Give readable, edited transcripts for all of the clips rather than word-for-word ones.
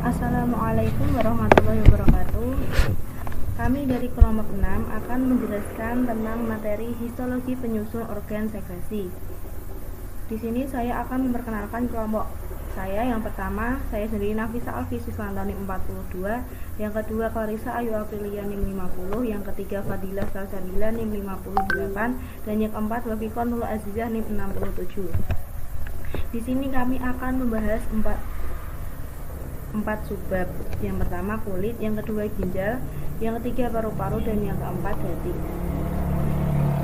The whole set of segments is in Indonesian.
Assalamualaikum warahmatullahi wabarakatuh. Kami dari kelompok 6 akan menjelaskan tentang materi histologi penyusun organ sekresi. Di sini saya akan memperkenalkan kelompok saya. Yang pertama, saya sendiri Nafisa Alfisis Lantoni 42, yang kedua Clarissa Ayu Aprilia NIM 50, yang ketiga Fadilah Salsabila NIM 58, dan yang keempat Wafikon Nurul Azizah NIM 67. Di sini kami akan membahas empat subbab. Yang pertama kulit, yang kedua ginjal, yang ketiga paru-paru, dan yang keempat hati.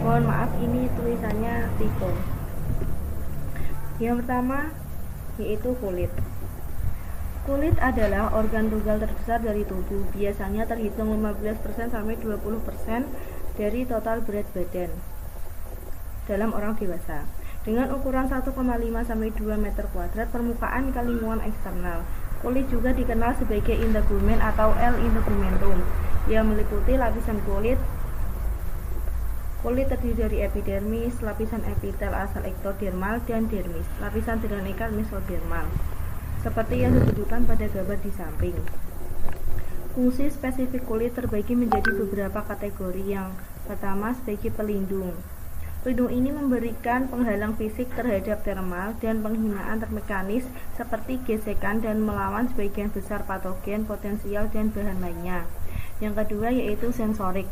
Mohon maaf, ini tulisannya typo. Yang pertama yaitu kulit. Kulit adalah organ tunggal terbesar dari tubuh. Biasanya terhitung 15% sampai 20% dari total berat badan dalam orang dewasa. Dengan ukuran 1,5 sampai 2 meter kuadrat permukaan ke lingkungan eksternal. Kulit juga dikenal sebagai integumen atau L integumentum, yang meliputi lapisan kulit. Kulit terdiri dari epidermis, lapisan epitel asal ektodermal, dan dermis, lapisan teranekal mesodermal, seperti yang ditunjukkan pada gambar di samping. Fungsi spesifik kulit terbagi menjadi beberapa kategori. Yang pertama sebagai pelindung. Pelindung ini memberikan penghalang fisik terhadap termal dan penghinaan termekanis seperti gesekan dan melawan sebagian besar patogen potensial dan bahan lainnya. Yang kedua yaitu sensorik.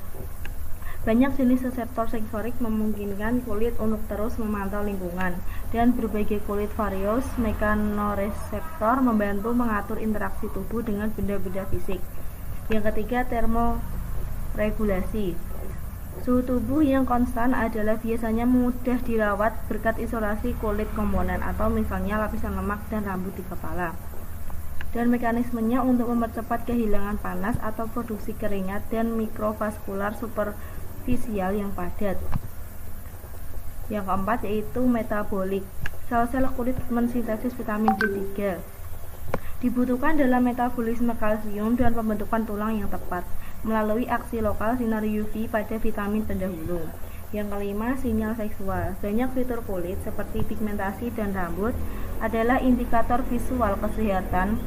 Banyak jenis reseptor sensorik memungkinkan kulit untuk terus memantau lingkungan, dan berbagai kulit varios mekanoreseptor membantu mengatur interaksi tubuh dengan benda-benda fisik. Yang ketiga termoregulasi. Suhu tubuh yang konstan adalah biasanya mudah dirawat berkat isolasi kulit komponen atau misalnya lapisan lemak dan rambut di kepala, dan mekanismenya untuk mempercepat kehilangan panas atau produksi keringat dan mikrovaskular superficial yang padat. Yang keempat yaitu metabolik. Sel-sel kulit mensintesis vitamin D3. Dibutuhkan dalam metabolisme kalsium dan pembentukan tulang yang tepat melalui aksi lokal sinar UV pada vitamin pendahulu. Yang kelima, sinyal seksual. Banyak fitur kulit seperti pigmentasi dan rambut adalah indikator visual kesehatan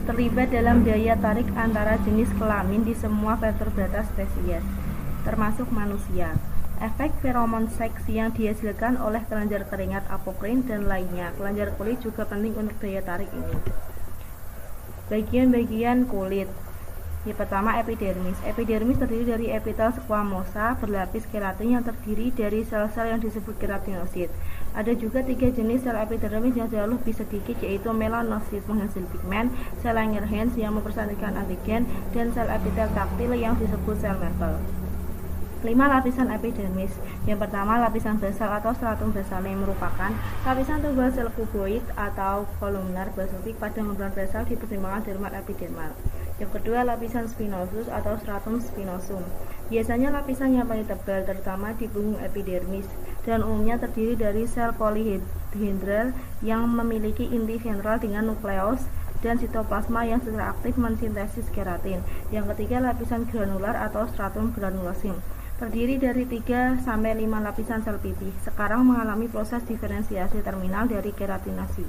terlibat dalam daya tarik antara jenis kelamin di semua vertebrata spesies, termasuk manusia. Efek feromon seks yang dihasilkan oleh kelenjar keringat apokrin dan lainnya. Kelenjar kulit juga penting untuk daya tarik ini. Bagian-bagian kulit. Yang pertama epidermis. Epidermis terdiri dari epitel squamosa berlapis keratin yang terdiri dari sel-sel yang disebut keratinosit. Ada juga 3 jenis sel epidermis yang jauh lebih sedikit, yaitu melanosit penghasil pigmen, sel Langerhans yang mempersatukan antigen, dan sel epitel taktil yang disebut sel Merkel. 5 lapisan epidermis. Yang pertama lapisan basal atau stratum basale merupakan lapisan tunggal sel kuboid atau kolumnar basaltik pada membran basal di persimpangan dermal epidermal. Yang kedua lapisan spinosus atau stratum spinosum. Biasanya lapisan yang paling tebal terutama di punggung epidermis, dan umumnya terdiri dari sel polihedral yang memiliki inti ventral dengan nukleus dan sitoplasma yang secara aktif mensintesis keratin. Yang ketiga lapisan granular atau stratum granulosum, terdiri dari 3-5 lapisan sel pipih. Sekarang mengalami proses diferensiasi terminal dari keratinasi.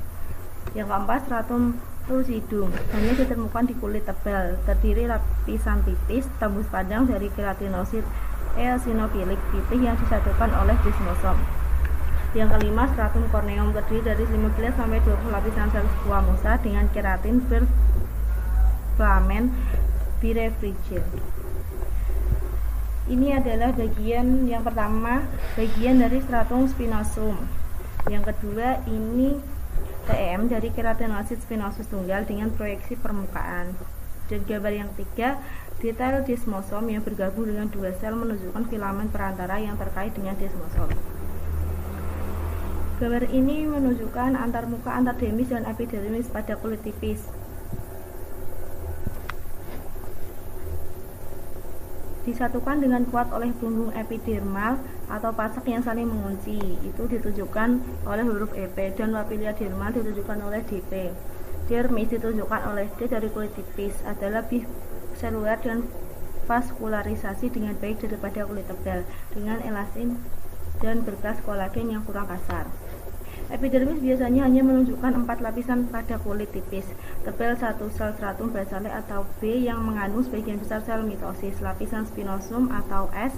Yang keempat stratum lucidum, hanya ditemukan di kulit tebal, terdiri lapisan tipis tembus padang dari keratinosit eosinofilik pipih yang disatukan oleh desmosom. Yang kelima stratum corneum, terdiri dari 15-20 lapisan sel squamosa dengan keratin berfilamen birefringent. Ini adalah bagian yang pertama, bagian dari stratum spinosum. Yang kedua ini TM dari keratinosit spinosus tunggal dengan proyeksi permukaan. Dan gambar yang ketiga, detail desmosom yang bergabung dengan 2 sel menunjukkan filamen perantara yang terkait dengan desmosom. Gambar ini menunjukkan antarmuka antar dermis dan epidermis pada kulit tipis. Disatukan dengan kuat oleh punggung epidermal atau pasak yang saling mengunci. Itu ditunjukkan oleh huruf EP, dan papilia dermal ditunjukkan oleh DP. Dermis ditunjukkan oleh D dari kulit tipis, adalah lebih seluler dan vaskularisasi dengan baik daripada kulit tebal dengan elasin dan berkas kolagen yang kurang kasar. Epidermis biasanya hanya menunjukkan 4 lapisan pada kulit tipis, tebal satu sel stratum basale atau B yang mengandung sebagian besar sel mitosis, lapisan spinosum atau S,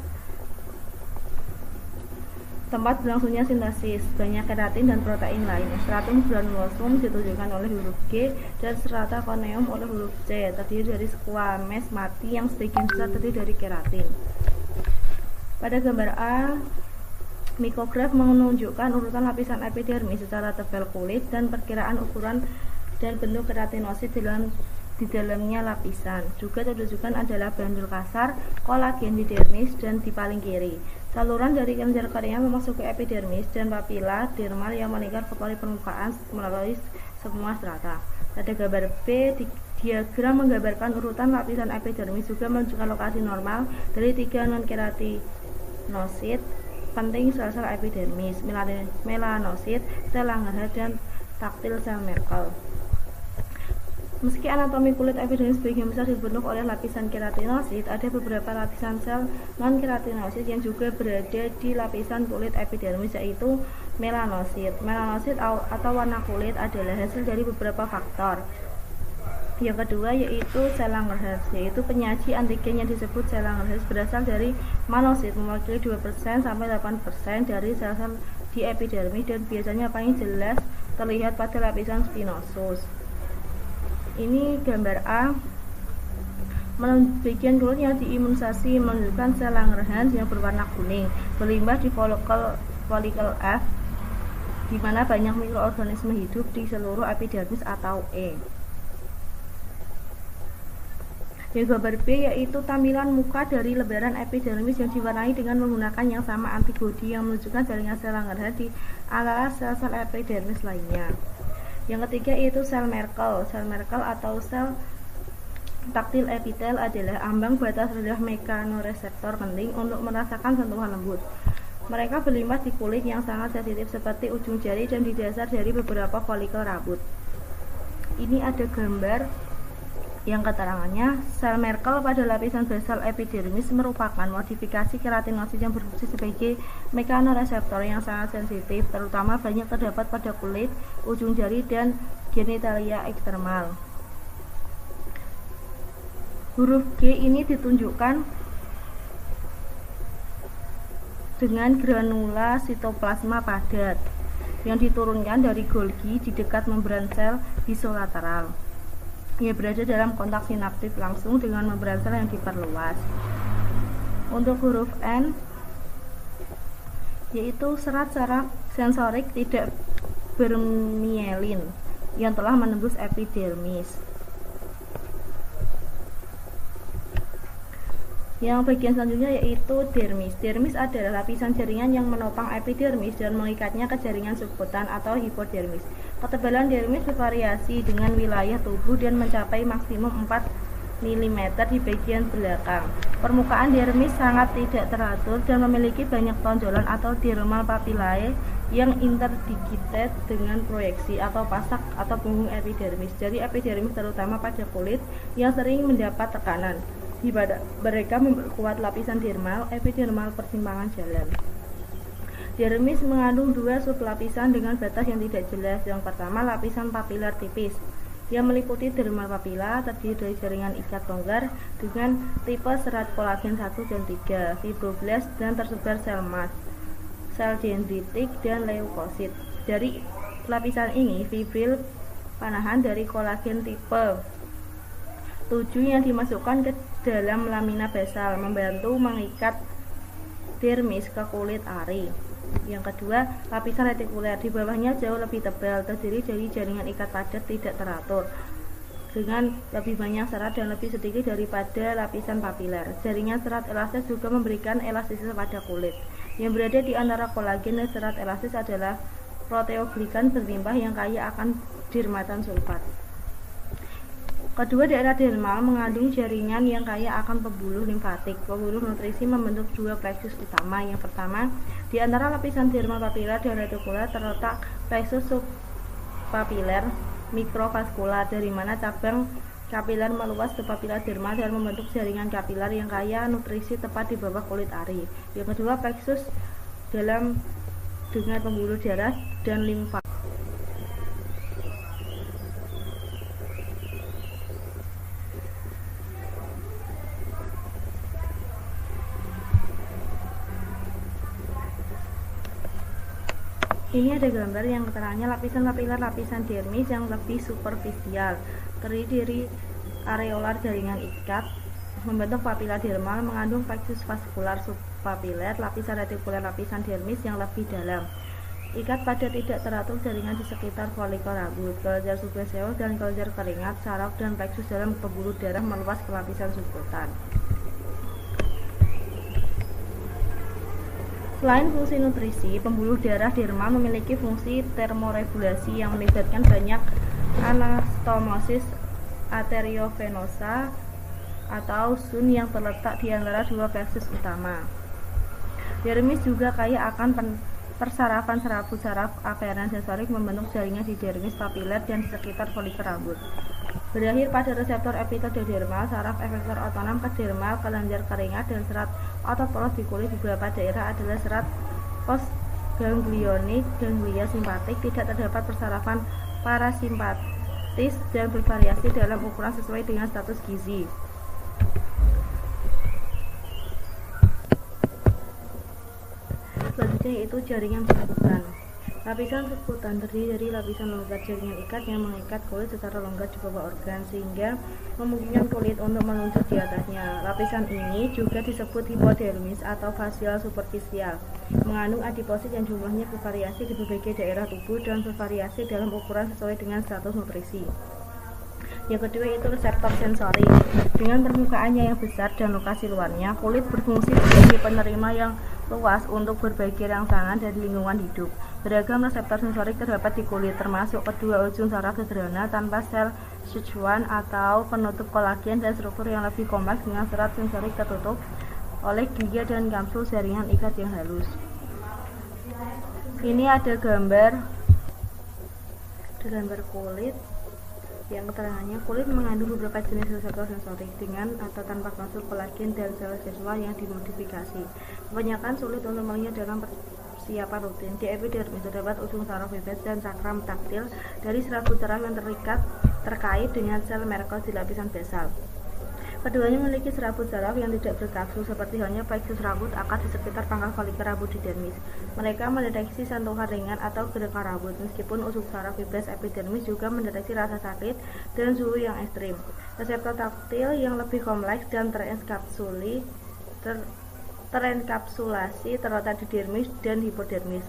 tempat berlangsungnya sintesis, banyak keratin dan protein lainnya. Stratum granulosum ditunjukkan oleh huruf G dan strata corneum oleh huruf C, terdiri dari squamous mati yang sebagian besar terdiri dari keratin. Pada gambar A, mikograf menunjukkan urutan lapisan epidermis secara tebal kulit dan perkiraan ukuran dan bentuk keratinosit di dalamnya lapisan. Juga tertunjukkan adalah bandul kasar, kolagen di dermis dan di paling kiri. Saluran dari kelenjar kornea memasuki epidermis dan papila dermal yang meningkat ke pori permukaan melalui semua strata. Pada gambar B, diagram menggambarkan urutan lapisan epidermis juga menunjukkan lokasi normal dari 3 non-keratinosit penting sel-sel epidermis, melanosit, sel Langerhans, dan taktil sel Merkel. Meski anatomi kulit epidermis sebagian besar dibentuk oleh lapisan keratinosit, ada beberapa lapisan sel non-keratinosit yang juga berada di lapisan kulit epidermis, yaitu melanosit. Melanosit atau warna kulit adalah hasil dari beberapa faktor. Yang kedua yaitu sel Langerhans, yaitu penyaji antigen yang disebut sel Langerhans berasal dari manosit, mewakili 2% sampai 8% dari sel-sel di epidermis dan biasanya paling jelas terlihat pada lapisan spinosus. Ini gambar A. Bagian kulit yang diimunisasi menunjukkan sel Langerhans yang berwarna kuning, berlimbah di folikel F, di mana banyak mikroorganisme hidup di seluruh epidermis atau E. Yang gambar B yaitu tampilan muka dari lembaran epidermis yang diwarnai dengan menggunakan yang sama antibodi yang menunjukkan jaringan sel Langerhans di ala sel-sel epidermis lainnya. Yang ketiga yaitu sel Merkel. Sel Merkel atau sel taktil epitel adalah ambang batas rendah mekanoreseptor penting untuk merasakan sentuhan lembut. Mereka berlimpah di kulit yang sangat sensitif seperti ujung jari dan di dasar dari beberapa folikel rambut. Ini ada gambar yang keterangannya, sel Merkel pada lapisan basal epidermis merupakan modifikasi keratinosit yang berfungsi sebagai mekanoreseptor yang sangat sensitif, terutama banyak terdapat pada kulit, ujung jari, dan genitalia eksternal. Huruf G ini ditunjukkan dengan granula sitoplasma padat yang diturunkan dari Golgi di dekat membran sel bisolateral. Ia berada dalam kontak sinaptik langsung dengan membran sel yang diperluas. Untuk huruf N, yaitu serat-serat sensorik tidak bermielin yang telah menembus epidermis. Yang bagian selanjutnya yaitu dermis. Dermis adalah lapisan jaringan yang menopang epidermis dan mengikatnya ke jaringan subkutan atau hipodermis. Ketebalan dermis bervariasi dengan wilayah tubuh dan mencapai maksimum 4 mm di bagian belakang. Permukaan dermis sangat tidak teratur dan memiliki banyak tonjolan atau dermal papillae yang interdigited dengan proyeksi atau pasak atau punggung epidermis. Jadi epidermis terutama pada kulit yang sering mendapat tekanan. Di pada mereka memperkuat lapisan dermal, epidermal persimpangan jalan. Dermis mengandung 2 sublapisan dengan batas yang tidak jelas. Yang pertama lapisan papilar tipis yang meliputi dermal papila terdiri dari jaringan ikat longgar dengan tipe serat kolagen 1 dan 3, fibroblast dan tersebar sel mast, sel dendritik dan leukosit. Dari lapisan ini fibril panahan dari kolagen tipe 7 yang dimasukkan ke dalam lamina basal membantu mengikat dermis ke kulit ari. Yang kedua, lapisan retikuler di bawahnya jauh lebih tebal, terdiri dari jaringan ikat padat tidak teratur dengan lebih banyak serat dan lebih sedikit daripada lapisan papiler. Jaringan serat elastis juga memberikan elastisitas pada kulit. Yang berada di antara kolagen dan serat elastis adalah proteoglikan berlimpah yang kaya akan dermatan sulfat. Kedua, daerah dermal mengandung jaringan yang kaya akan pembuluh limfatik. Pembuluh nutrisi membentuk 2 plexus utama. Yang pertama, di antara lapisan dermal papilar dan retikuler terletak plexus subpapiler mikrovaskular, dari mana cabang kapiler meluas ke papila dermal dan membentuk jaringan kapiler yang kaya nutrisi tepat di bawah kulit ari. Yang kedua, plexus dalam dengan pembuluh darah dan limfa. Ini ada gambar yang keterangannya lapisan papilar lapisan dermis yang lebih superficial, terdiri dari areolar jaringan ikat membentuk papila dermal, mengandung plexus vaskular subpapiler, lapisan retikuler lapisan dermis yang lebih dalam. Ikat pada tidak teratur jaringan di sekitar folikel rambut, kelenjar subbaseus dan kelenjar keringat, saraf dan plexus dalam pembuluh darah meluas ke lapisan subkutan. Selain fungsi nutrisi, pembuluh darah dermal memiliki fungsi termoregulasi yang melibatkan banyak anastomosis arteriovenosa atau sun yang terletak di antara dua plexus utama. Dermis juga kaya akan persarafan serabut saraf aferens sensorik membentuk jaringan di dermis papiler dan di sekitar folikel rambut. Berakhir pada reseptor epitodermal, saraf efektor otonom dermal, kelenjar keringat, dan serat otot polos di kulit. Di beberapa daerah adalah serat postganglionik, ganglia simpatik. Tidak terdapat persarafan parasimpatis dan bervariasi dalam ukuran sesuai dengan status gizi. Selanjutnya yaitu jaringan subkutan. Lapisan subkutan terdiri dari lapisan longgar jaringan ikat yang mengikat kulit secara longgar di bawah organ sehingga memungkinkan kulit untuk meluncur di atasnya. Lapisan ini juga disebut hipodermis atau facial superficial, mengandung adiposit yang jumlahnya bervariasi di berbagai daerah tubuh dan bervariasi dalam ukuran sesuai dengan status nutrisi. Yang kedua yaitu reseptor sensorik. Dengan permukaannya yang besar dan lokasi luarnya, kulit berfungsi sebagai penerima yang luas untuk berbagai rangsangan dari lingkungan hidup. Beragam reseptor sensorik terdapat di kulit, termasuk kedua ujung saraf sederhana tanpa sel Schwann atau penutup kolagen dan struktur yang lebih kompleks dengan serat sensorik tertutup oleh glia dan kapsul jaringan ikat yang halus. Ini ada gambar kulit yang keterangannya kulit mengandung beberapa jenis reseptor sensorik dengan atau tanpa kapsul kolagen dan sel Schwann yang dimodifikasi. Kebanyakan sulit untuk melihat dalam persiapan rutin. Di epidermis terdapat ujung saraf bebas dan cakram taktil dari serabut saraf yang terkait dengan sel Merkel di lapisan basal. Keduanya memiliki serabut saraf yang tidak berkapsul seperti halnya plexus rambut akar di sekitar pangkal folikel rambut di dermis. Mereka mendeteksi sentuhan ringan atau gerakan rambut, meskipun ujung saraf bebas epidermis juga mendeteksi rasa sakit dan suhu yang ekstrim. Reseptor taktil yang lebih kompleks dan terenkapsulasi terletak di dermis dan hipodermis,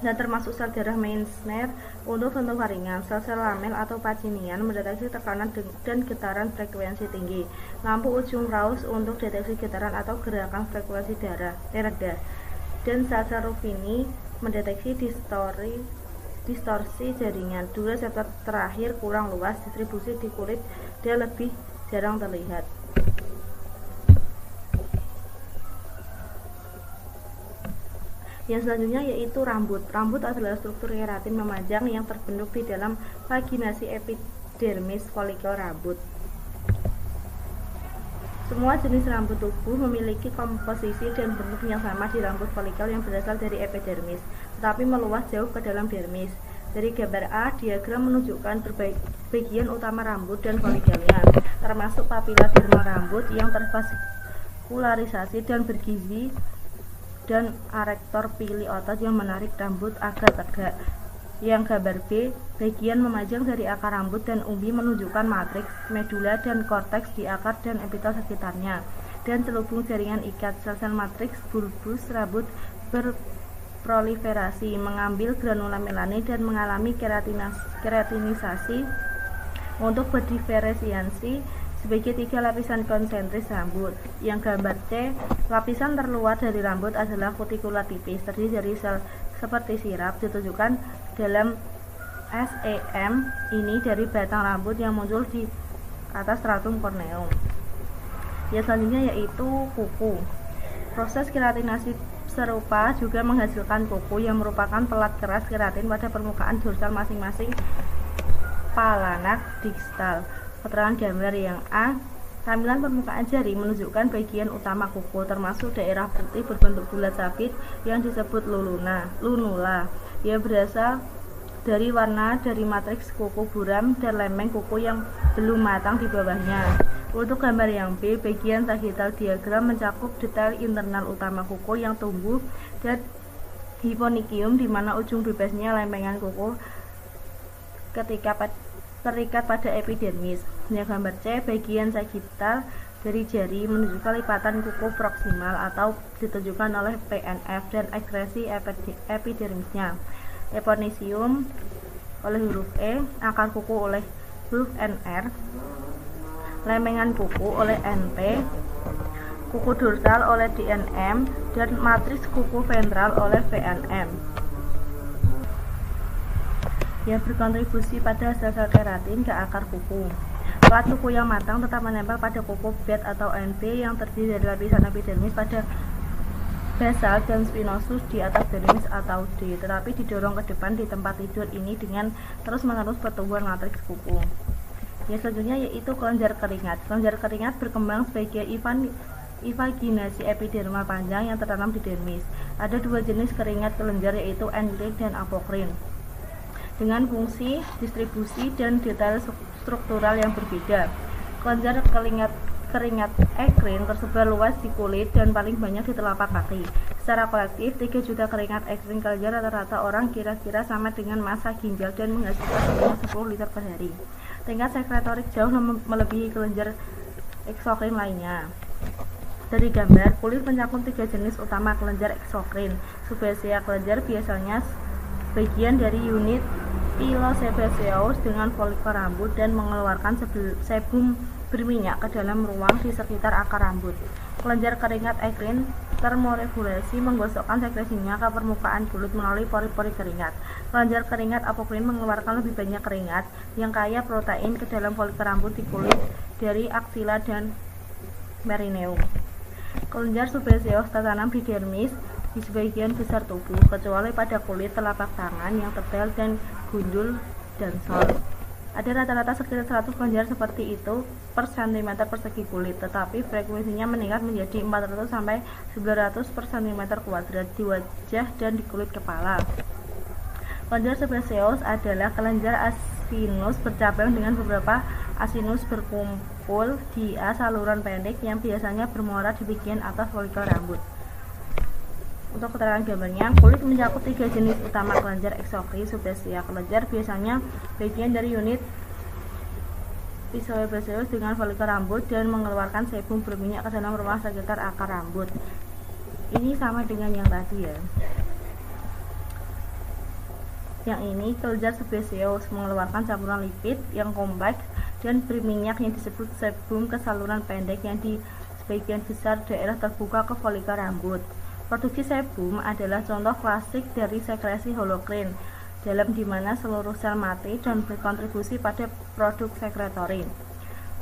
dan termasuk sel darah Meissner untuk sentuhan ringan. Sel-sel lamel atau Pacinian mendeteksi tekanan dan getaran frekuensi tinggi. Lampu ujung Raus untuk deteksi getaran atau gerakan frekuensi darah rendah. Dan sel-sel Ruffini mendeteksi distorsi jaringan. Dua reseptor terakhir kurang luas distribusi di kulit dan lebih jarang terlihat. Yang selanjutnya yaitu rambut. Rambut adalah struktur keratin memanjang yang terbentuk di dalam vaginasi epidermis folikel rambut. Semua jenis rambut tubuh memiliki komposisi dan bentuk yang sama di rambut folikel yang berasal dari epidermis, tetapi meluas jauh ke dalam dermis. Dari gambar A, diagram menunjukkan bagian utama rambut dan folikelnya, termasuk papila dermal rambut yang tervaskularisasi dan bergizi, dan arektor pili otot yang menarik rambut agar tegak. Yang gambar B, bagian memanjang dari akar rambut dan umbi menunjukkan matriks, medula, dan korteks di akar dan epitel sekitarnya, dan selubung jaringan ikat. Sel-sel matriks bulbus rambut berproliferasi, mengambil granula melanin dan mengalami keratinisasi untuk berdiferensiasi sebagai tiga lapisan konsentris rambut. Yang gambar C, lapisan terluar dari rambut adalah kutikula tipis, terdiri dari sel seperti sirap, ditunjukkan dalam SEM ini dari batang rambut yang muncul di atas stratum corneum. Yang selanjutnya yaitu kuku. Proses keratinasi serupa juga menghasilkan kuku yang merupakan pelat keras keratin pada permukaan dorsal masing-masing palanak distal. Keterangan gambar yang A, Tampilan permukaan jari menunjukkan bagian utama kuku, termasuk daerah putih berbentuk bulat sabit yang disebut lunula. Ia berasal dari warna dari matriks kuku buram dan lempeng kuku yang belum matang di bawahnya. Untuk gambar yang B, bagian sagittal diagram mencakup detail internal utama kuku yang tumbuh dan hiponychium, di mana ujung bebasnya lempengan kuku ketika terikat pada epidermis. Gambar C, bagian sagittal dari jari menunjukkan lipatan kuku proksimal atau ditunjukkan oleh PNF dan ekskresi epidermisnya. Eponychium oleh huruf E, akar kuku oleh huruf NR, lempengan kuku oleh NP, kuku dorsal oleh DNM, dan matriks kuku ventral oleh VNM. Yang berkontribusi pada sel-sel keratin ke akar kuku. Plat kuku yang matang tetap menempel pada kuku bed atau NB yang terdiri dari lapisan epidermis pada basal dan spinosus di atas dermis atau D, tetapi didorong ke depan di tempat tidur ini dengan terus-menerus pertumbuhan matriks kuku. Yang selanjutnya yaitu kelenjar keringat. Kelenjar keringat berkembang sebagai invaginasi epidermal panjang yang tertanam di dermis. Ada dua jenis keringat kelenjar, yaitu endokrin dan apokrin, dengan fungsi, distribusi, dan detail struktural yang berbeda. Kelenjar keringat ekrin tersebar luas di kulit dan paling banyak di telapak kaki. Secara kolektif, 3 juta keringat ekrin kelenjar rata-rata orang kira-kira sama dengan massa ginjal dan menghasilkan sebanyak 10 liter per hari. Tingkat sekretorik jauh melebihi kelenjar eksokrin lainnya. Dari gambar, kulit mencakup 3 jenis utama kelenjar eksokrin. Subesea kelenjar biasanya bagian dari unit pilosebaceous dengan folikel rambut dan mengeluarkan sebum berminyak ke dalam ruang di sekitar akar rambut. Kelenjar keringat ekrin termoregulasi menggosokkan sekresinya ke permukaan kulit melalui pori-pori keringat. Kelenjar keringat apokrin mengeluarkan lebih banyak keringat yang kaya protein ke dalam folikel rambut di kulit dari aksila dan perineum. Kelenjar subesceous tertanam di dermis di sebagian besar tubuh, kecuali pada kulit telapak tangan yang tebal dan gundul dan sol. Ada rata-rata sekitar 100 kelenjar seperti itu per cm persegi kulit, tetapi frekuensinya meningkat menjadi 400 sampai 900 per cm kuadrat di wajah dan di kulit kepala. Kelenjar subesceous adalah kelenjar asinus bercabang dengan beberapa asinus berkumpul di saluran pendek yang biasanya bermuara di bagian atas folikel rambut. Untuk keterangan gambarnya, kulit mencakup 3 jenis utama kelenjar eksokrin subesea. Kelenjar biasanya bagian dari unit pilosebaceous dengan folikel rambut dan mengeluarkan sebum berminyak ke dalam ruang sekitar akar rambut. Ini sama dengan yang tadi ya. Yang ini kelenjar subesceous mengeluarkan campuran lipid yang kompleks dan berminyak yang disebut sebum ke saluran pendek yang di sebagian besar daerah terbuka ke folikel rambut. Produksi sebum adalah contoh klasik dari sekresi holokrin, dalam di mana seluruh sel mati dan berkontribusi pada produk sekretorin.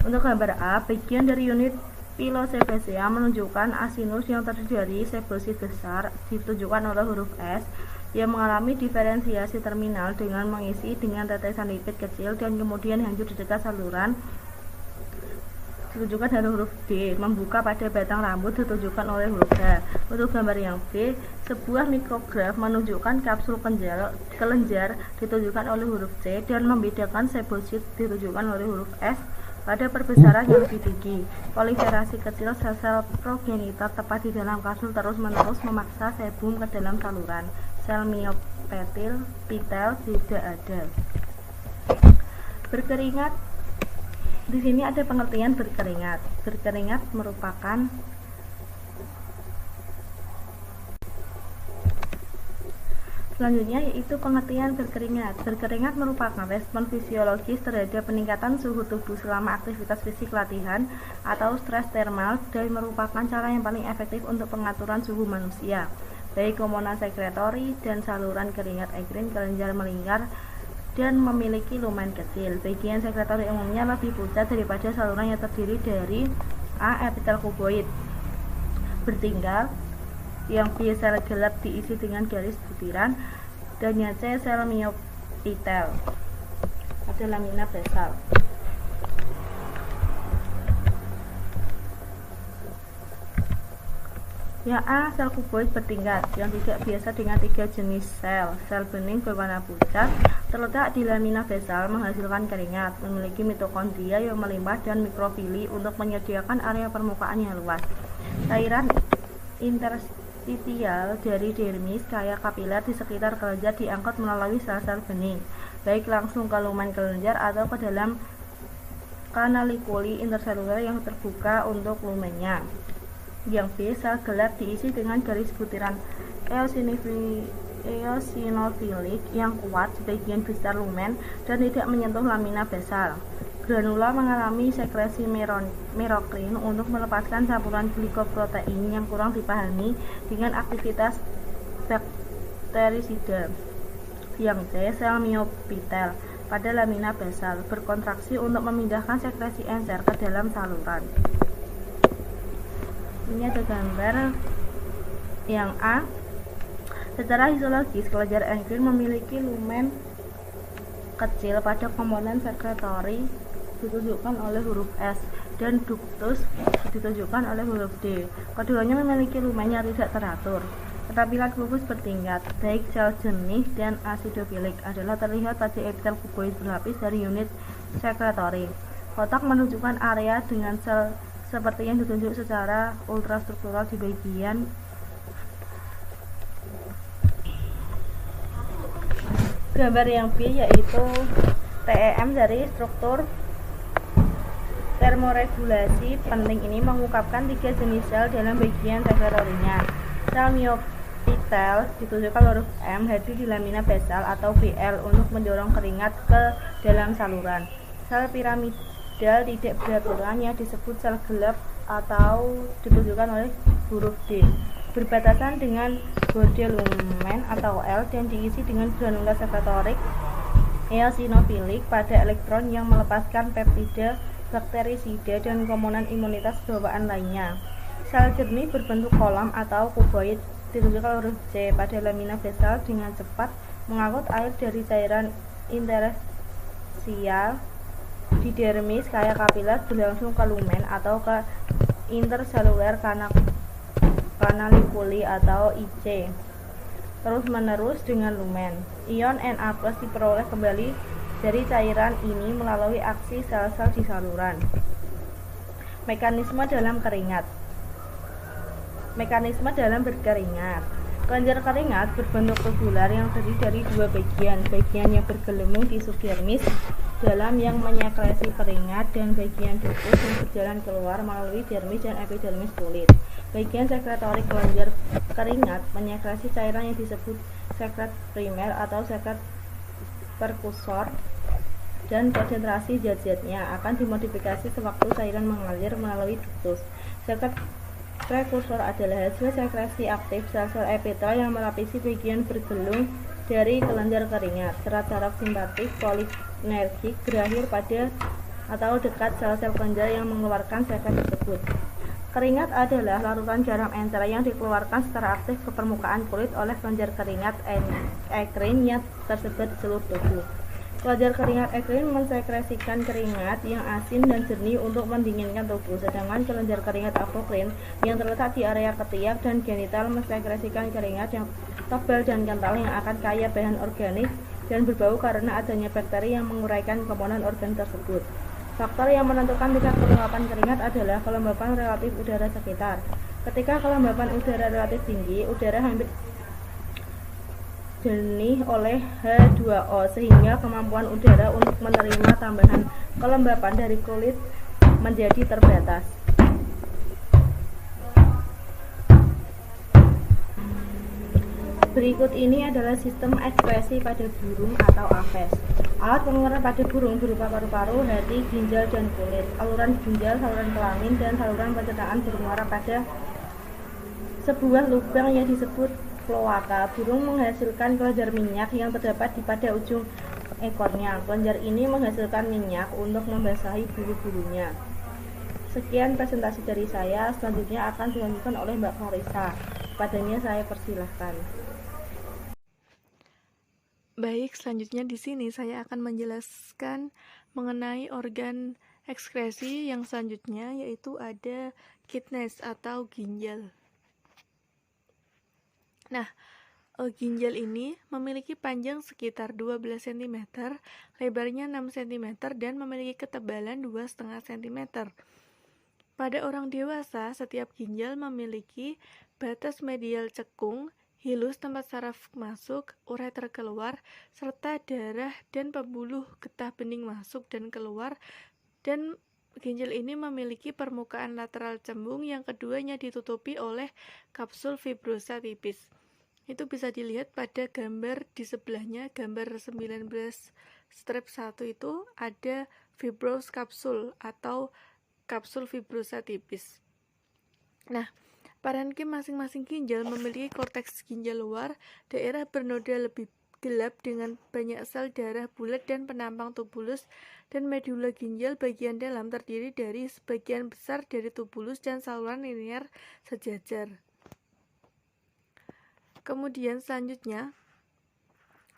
Untuk gambar A, bagian dari unit pilosebacea menunjukkan asinus yang terdiri dari sebosit besar, ditunjukkan oleh huruf S, yang mengalami diferensiasi terminal dengan mengisi dengan tetesan lipid kecil dan kemudian hancur di dekat saluran, ditunjukkan dari huruf D. Membuka pada batang rambut ditunjukkan oleh huruf H. Untuk gambar yang B, sebuah mikrograf menunjukkan kapsul kelenjar ditunjukkan oleh huruf C dan membedakan sebosit ditunjukkan oleh huruf S pada perbesaran yang lebih tinggi. Proliferasi kecil sel-sel progenitor tepat di dalam kapsul terus-menerus memaksa sebum ke dalam saluran. Sel miopetil pitel tidak ada. Berkeringat. Di sini ada pengertian berkeringat. Berkeringat merupakan selanjutnya yaitu pengertian berkeringat. Berkeringat merupakan respon fisiologis terhadap peningkatan suhu tubuh selama aktivitas fisik latihan atau stres termal dan merupakan cara yang paling efektif untuk pengaturan suhu manusia. Baik hormon sekretori dan saluran keringat ekrin kelenjar melingkar dan memiliki lumen kecil. Bagian sekretori umumnya lebih pucat daripada saluran yang terdiri dari A. Epitel kuboid bertinggal, yang B. Sel gelap diisi dengan garis butiran, dan yang C. Sel miopitel. Ada lamina basal. Yang A, sel kuboid bertingkat yang tidak biasa dengan 3 jenis sel. Sel bening berwarna pucat, terletak di lamina basal, menghasilkan keringat, memiliki mitokondria yang melimpah dan mikrofili untuk menyediakan area permukaan yang luas. Cairan interstitial dari dermis kaya kapiler di sekitar kelenjar diangkut melalui sel-sel bening, baik langsung ke lumen kelenjar atau ke dalam kanalikuli interseluler yang terbuka untuk lumennya. Yang B, sel gelap diisi dengan garis butiran eosinofilik yang kuat sebagian besar lumen dan tidak menyentuh lamina basal. Granula mengalami sekresi merokrin untuk melepaskan campuran glikoprotein yang kurang dipahami dengan aktivitas bakterisida. Yang C, sel miopitel pada lamina basal berkontraksi untuk memindahkan sekresi enser ke dalam saluran. Ini ada gambar yang A. Secara histologis, kelenjar enkrin memiliki lumen kecil pada komponen sekretory ditunjukkan oleh huruf S dan ductus ditunjukkan oleh huruf D. Keduanya memiliki lumen yang tidak teratur. Ketampilan pupus bertingkat, baik sel jernih dan asidofilik, adalah terlihat pada epitel kuboid berlapis dari unit sekretory. Kotak menunjukkan area dengan sel seperti yang ditunjuk secara ultrastruktural di bagian gambar yang B, yaitu TEM dari struktur termoregulasi penting ini mengungkapkan 3 jenis sel dalam bagian sekretorynya. Sel miopitel ditunjukkan huruf M hadir di lamina basal atau BL untuk mendorong keringat ke dalam saluran. Sel piramidal tidak beraturan yang disebut sel gelap atau ditunjukkan oleh huruf D, berbatasan dengan borde lumen atau L dan diisi dengan granula sekretorik eosinofilik pada elektron yang melepaskan peptida, bakterisida, dan komponen imunitas bawaan lainnya. Sel jernih berbentuk kolam atau kuboid ditunjukkan huruf C pada lamina basal dengan cepat mengangkut air dari cairan interstisial di dermis kaya kapiler berlangsung ke lumen atau ke interseluler kanalikuli atau IC terus menerus dengan lumen. Ion Na+ diperoleh kembali dari cairan ini melalui aksi sel-sel di saluran. Mekanisme dalam berkeringat. Kelenjar keringat berbentuk tubular yang terdiri dari 2 bagian yang bergelembung di subdermis dalam yang menyekresi keringat dan bagian ductus yang berjalan keluar melalui dermis dan epidermis kulit. Bagian sekretorik kelenjar keringat menyekresi cairan yang disebut sekret primer atau sekret perkusor, dan konsentrasi zat-zatnya akan dimodifikasi sewaktu cairan mengalir melalui ductus. Sekret prekursor adalah hasil sekresi aktif sel-sel epitel yang melapisi bagian bergelung dari kelenjar keringat. Serat saraf simpatik kolinergik berakhir pada atau dekat sel-sel kelenjar yang mengeluarkan sekret tersebut. Keringat adalah larutan garam encer yang dikeluarkan secara aktif ke permukaan kulit oleh kelenjar keringat ekrin yang tersebar di seluruh tubuh. Kelenjar keringat ekrin mensekresikan keringat yang asin dan jernih untuk mendinginkan tubuh, sedangkan kelenjar keringat apokrin yang terletak di area ketiak dan genital mensekresikan keringat yang tebal dan kental yang akan kaya bahan organik dan berbau karena adanya bakteri yang menguraikan komponen organ tersebut. Faktor yang menentukan tingkat kelembapan keringat adalah kelembapan relatif udara sekitar. Ketika kelembapan udara relatif tinggi, udara hampir jernih oleh H2O sehingga kemampuan udara untuk menerima tambahan kelembapan dari kulit menjadi terbatas. Berikut ini adalah sistem ekspresi pada burung atau aves. Alat pengeluaran pada burung berupa paru-paru, hati, ginjal, dan kulit. Saluran ginjal, saluran kelamin, dan saluran pencernaan bermuara pada sebuah lubang yang disebut kloaka. Burung menghasilkan kelenjar minyak yang terdapat pada ujung ekornya. Kelenjar ini menghasilkan minyak untuk membasahi bulu-bulunya. Sekian presentasi dari saya. Selanjutnya akan dilanjutkan oleh Mbak Marisa. Padanya saya persilahkan. Baik, selanjutnya di sini saya akan menjelaskan mengenai organ ekskresi yang selanjutnya, yaitu ada kidneys atau ginjal. Nah, ginjal ini memiliki panjang sekitar 12 cm, lebarnya 6 cm, dan memiliki ketebalan 2,5 cm. Pada orang dewasa, setiap ginjal memiliki batas medial cekung, hilus tempat saraf masuk, ureter keluar, serta darah dan pembuluh getah bening masuk dan keluar, dan ginjal ini memiliki permukaan lateral cembung yang keduanya ditutupi oleh kapsul fibrosa tipis. Itu bisa dilihat pada gambar di sebelahnya, gambar 19/1 itu ada fibrous kapsul atau kapsul fibrosa tipis. Nah, parenkim masing-masing ginjal memiliki korteks ginjal luar, daerah bernoda lebih gelap dengan banyak sel darah bulat dan penampang tubulus, dan medula ginjal bagian dalam terdiri dari sebagian besar dari tubulus dan saluran linear sejajar. Kemudian selanjutnya,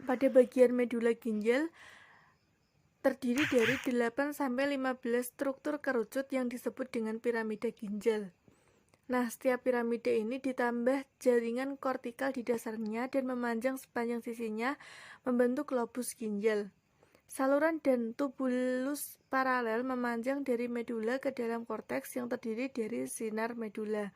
pada bagian medula ginjal terdiri dari 8-15 struktur kerucut yang disebut dengan piramida ginjal. Nah, setiap piramida ini ditambah jaringan kortikal di dasarnya dan memanjang sepanjang sisinya membentuk lobus ginjal. Saluran dan tubulus paralel memanjang dari medula ke dalam korteks yang terdiri dari sinar medula.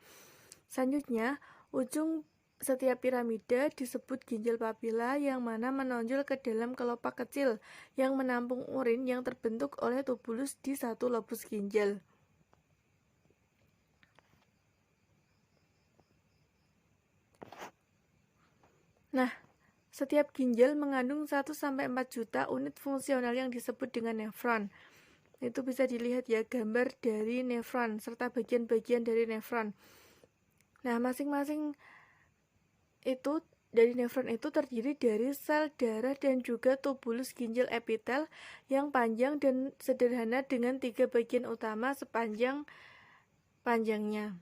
Selanjutnya, ujung setiap piramida disebut ginjal papila yang mana menonjol ke dalam kelopak kecil yang menampung urin yang terbentuk oleh tubulus di satu lobus ginjal. Nah, setiap ginjal mengandung 1-4 juta unit fungsional yang disebut dengan nefron. Itu bisa dilihat ya gambar dari nefron serta bagian-bagian dari nefron. Nah, masing-masing itu dari nefron itu terdiri dari sel darah dan juga tubulus ginjal epitel yang panjang dan sederhana dengan 3 bagian utama sepanjang panjangnya.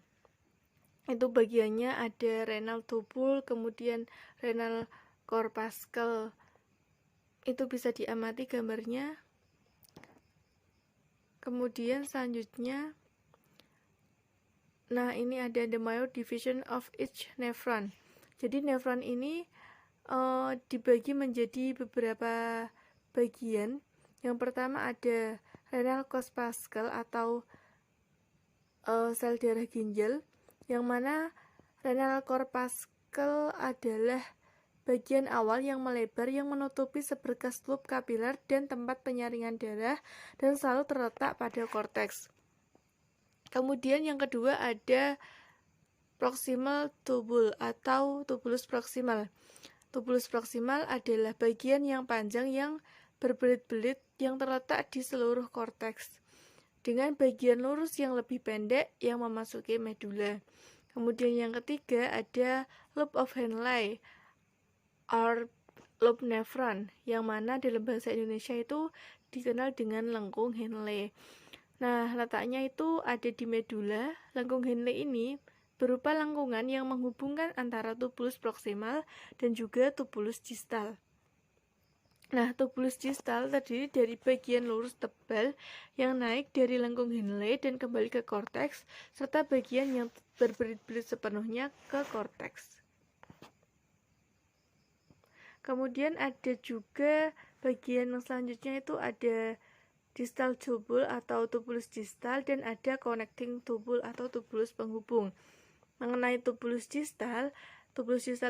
Itu bagiannya ada renal tubule, kemudian renal corpuscle. Itu bisa diamati gambarnya. Kemudian selanjutnya, nah ini ada the myodivision of each nephron. Jadi nefron ini dibagi menjadi beberapa bagian. Yang pertama ada renal corpuscle atau sel darah ginjal, yang mana renal corpuscle adalah bagian awal yang melebar yang menutupi seberkas loop kapiler dan tempat penyaringan darah dan selalu terletak pada korteks. Kemudian yang kedua ada proximal tubule atau tubulus proximal. Tubulus proximal adalah bagian yang panjang yang berbelit-belit yang terletak di seluruh korteks, dengan bagian lurus yang lebih pendek yang memasuki medula. Kemudian yang ketiga ada loop of Henle or loop nephron, yang mana dalam bahasa Indonesia itu dikenal dengan lengkung Henle. Nah, letaknya itu ada di medula. Lengkung Henle ini berupa lengkungan yang menghubungkan antara tubulus proximal dan juga tubulus distal. Nah, tubulus distal terdiri dari bagian lurus tebal yang naik dari lengkung Henle dan kembali ke korteks, serta bagian yang berbelit-belit sepenuhnya ke korteks. Kemudian ada juga bagian yang selanjutnya itu ada distal tubule atau tubulus distal, dan ada connecting tubule atau tubulus penghubung. Mengenai tubulus distal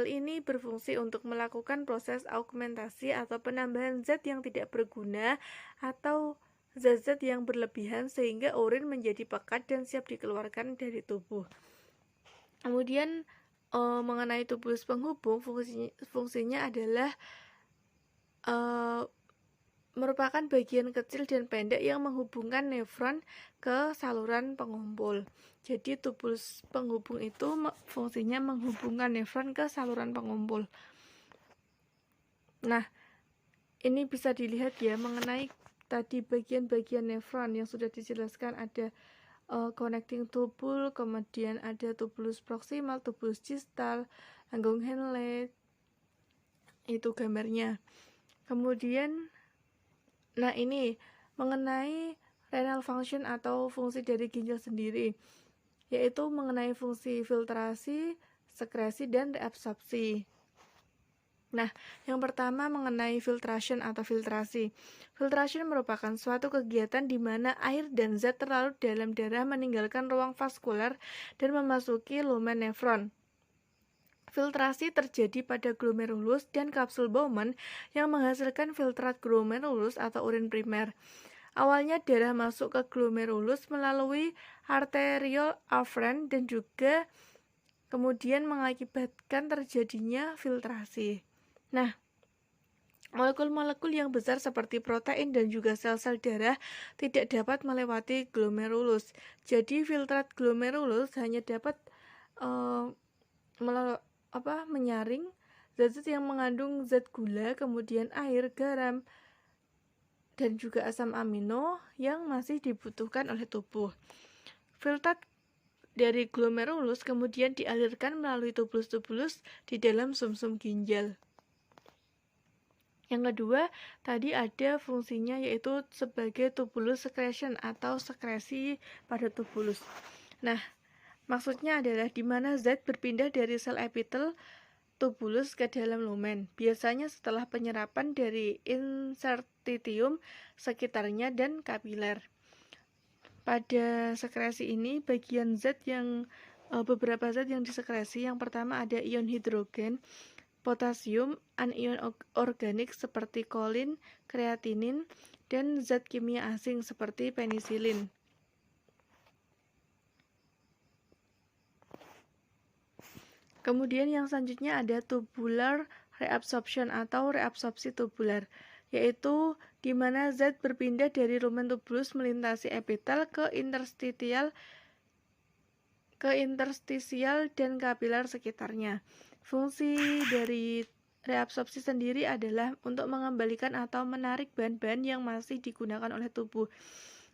ini berfungsi untuk melakukan proses augmentasi atau penambahan zat yang tidak berguna atau zat-zat yang berlebihan sehingga urin menjadi pekat dan siap dikeluarkan dari tubuh. Kemudian mengenai tubulus penghubung, fungsinya adalah merupakan bagian kecil dan pendek yang menghubungkan nefron ke saluran pengumpul. Jadi tubulus penghubung itu fungsinya menghubungkan nefron ke saluran pengumpul. Nah, ini bisa dilihat ya mengenai tadi bagian-bagian nefron yang sudah dijelaskan, ada connecting tubule, kemudian ada tubulus proximal, tubulus distal, lengkung Henle. Itu gambarnya. Kemudian nah ini mengenai renal function atau fungsi dari ginjal sendiri, yaitu mengenai fungsi filtrasi, sekresi, dan reabsorpsi. Nah, yang pertama mengenai filtration atau filtrasi. Filtration merupakan suatu kegiatan di mana air dan zat terlarut dalam darah meninggalkan ruang vaskular dan memasuki lumen nefron. Filtrasi terjadi pada glomerulus dan kapsul Bowman yang menghasilkan filtrat glomerulus atau urin primer. Awalnya darah masuk ke glomerulus melalui arteriole afferent dan juga kemudian mengakibatkan terjadinya filtrasi. Nah, molekul-molekul yang besar seperti protein dan juga sel-sel darah tidak dapat melewati glomerulus. Jadi filtrat glomerulus hanya dapat menyaring zat-zat yang mengandung zat gula, kemudian air, garam, dan juga asam amino yang masih dibutuhkan oleh tubuh. Filtrat dari glomerulus kemudian dialirkan melalui tubulus-tubulus di dalam sumsum ginjal. Yang kedua, tadi ada fungsinya yaitu sebagai tubulus secretion atau sekresi pada tubulus. Nah, maksudnya adalah di mana zat berpindah dari sel epitel tubulus ke dalam lumen, biasanya setelah penyerapan dari interstitium sekitarnya dan kapiler. Pada sekresi ini, bagian zat yang beberapa zat yang disekresi, yang pertama ada ion hidrogen, potasium, anion organik seperti kolin, kreatinin, dan zat kimia asing seperti penisilin. Kemudian yang selanjutnya ada tubular reabsorption atau reabsorpsi tubular, yaitu di mana zat berpindah dari lumen tubulus melintasi epitel ke interstisial dan kapiler sekitarnya. Fungsi dari reabsorpsi sendiri adalah untuk mengembalikan atau menarik bahan-bahan yang masih digunakan oleh tubuh.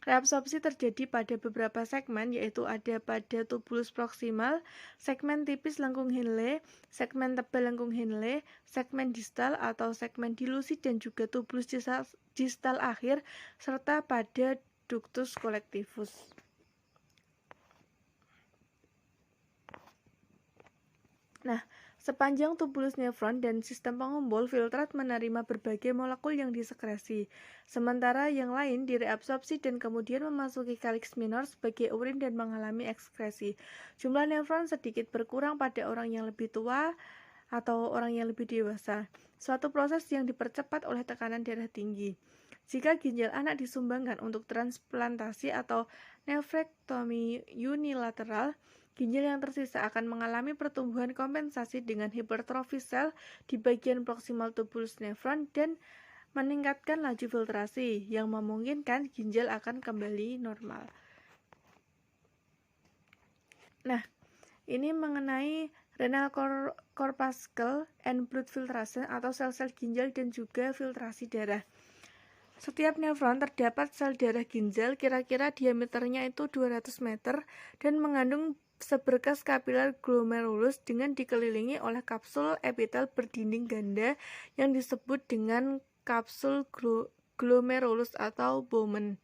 Reabsorpsi terjadi pada beberapa segmen, yaitu ada pada tubulus proksimal, segmen tipis lengkung Henle, segmen tebal lengkung Henle, segmen distal atau segmen dilusi dan juga tubulus distal akhir, serta pada ductus collectivus. Nah, sepanjang tubulus nefron dan sistem pengumpul, filtrat menerima berbagai molekul yang disekresi, sementara yang lain direabsorpsi dan kemudian memasuki calyx minor sebagai urin dan mengalami ekskresi. Jumlah nefron sedikit berkurang pada orang yang lebih tua atau orang yang lebih dewasa, suatu proses yang dipercepat oleh tekanan darah tinggi. Jika ginjal anak disumbangkan untuk transplantasi atau nefrektomi unilateral, ginjal yang tersisa akan mengalami pertumbuhan kompensasi dengan hipertrofi sel di bagian proksimal tubulus nefron dan meningkatkan laju filtrasi yang memungkinkan ginjal akan kembali normal. Nah, ini mengenai renal corpuscle and blood filtration atau sel-sel ginjal dan juga filtrasi darah. Setiap nefron terdapat sel darah ginjal, kira-kira diameternya itu 200 meter dan mengandung seberkas kapiler glomerulus dengan dikelilingi oleh kapsul epitel berdinding ganda yang disebut dengan kapsul glomerulus atau Bowman.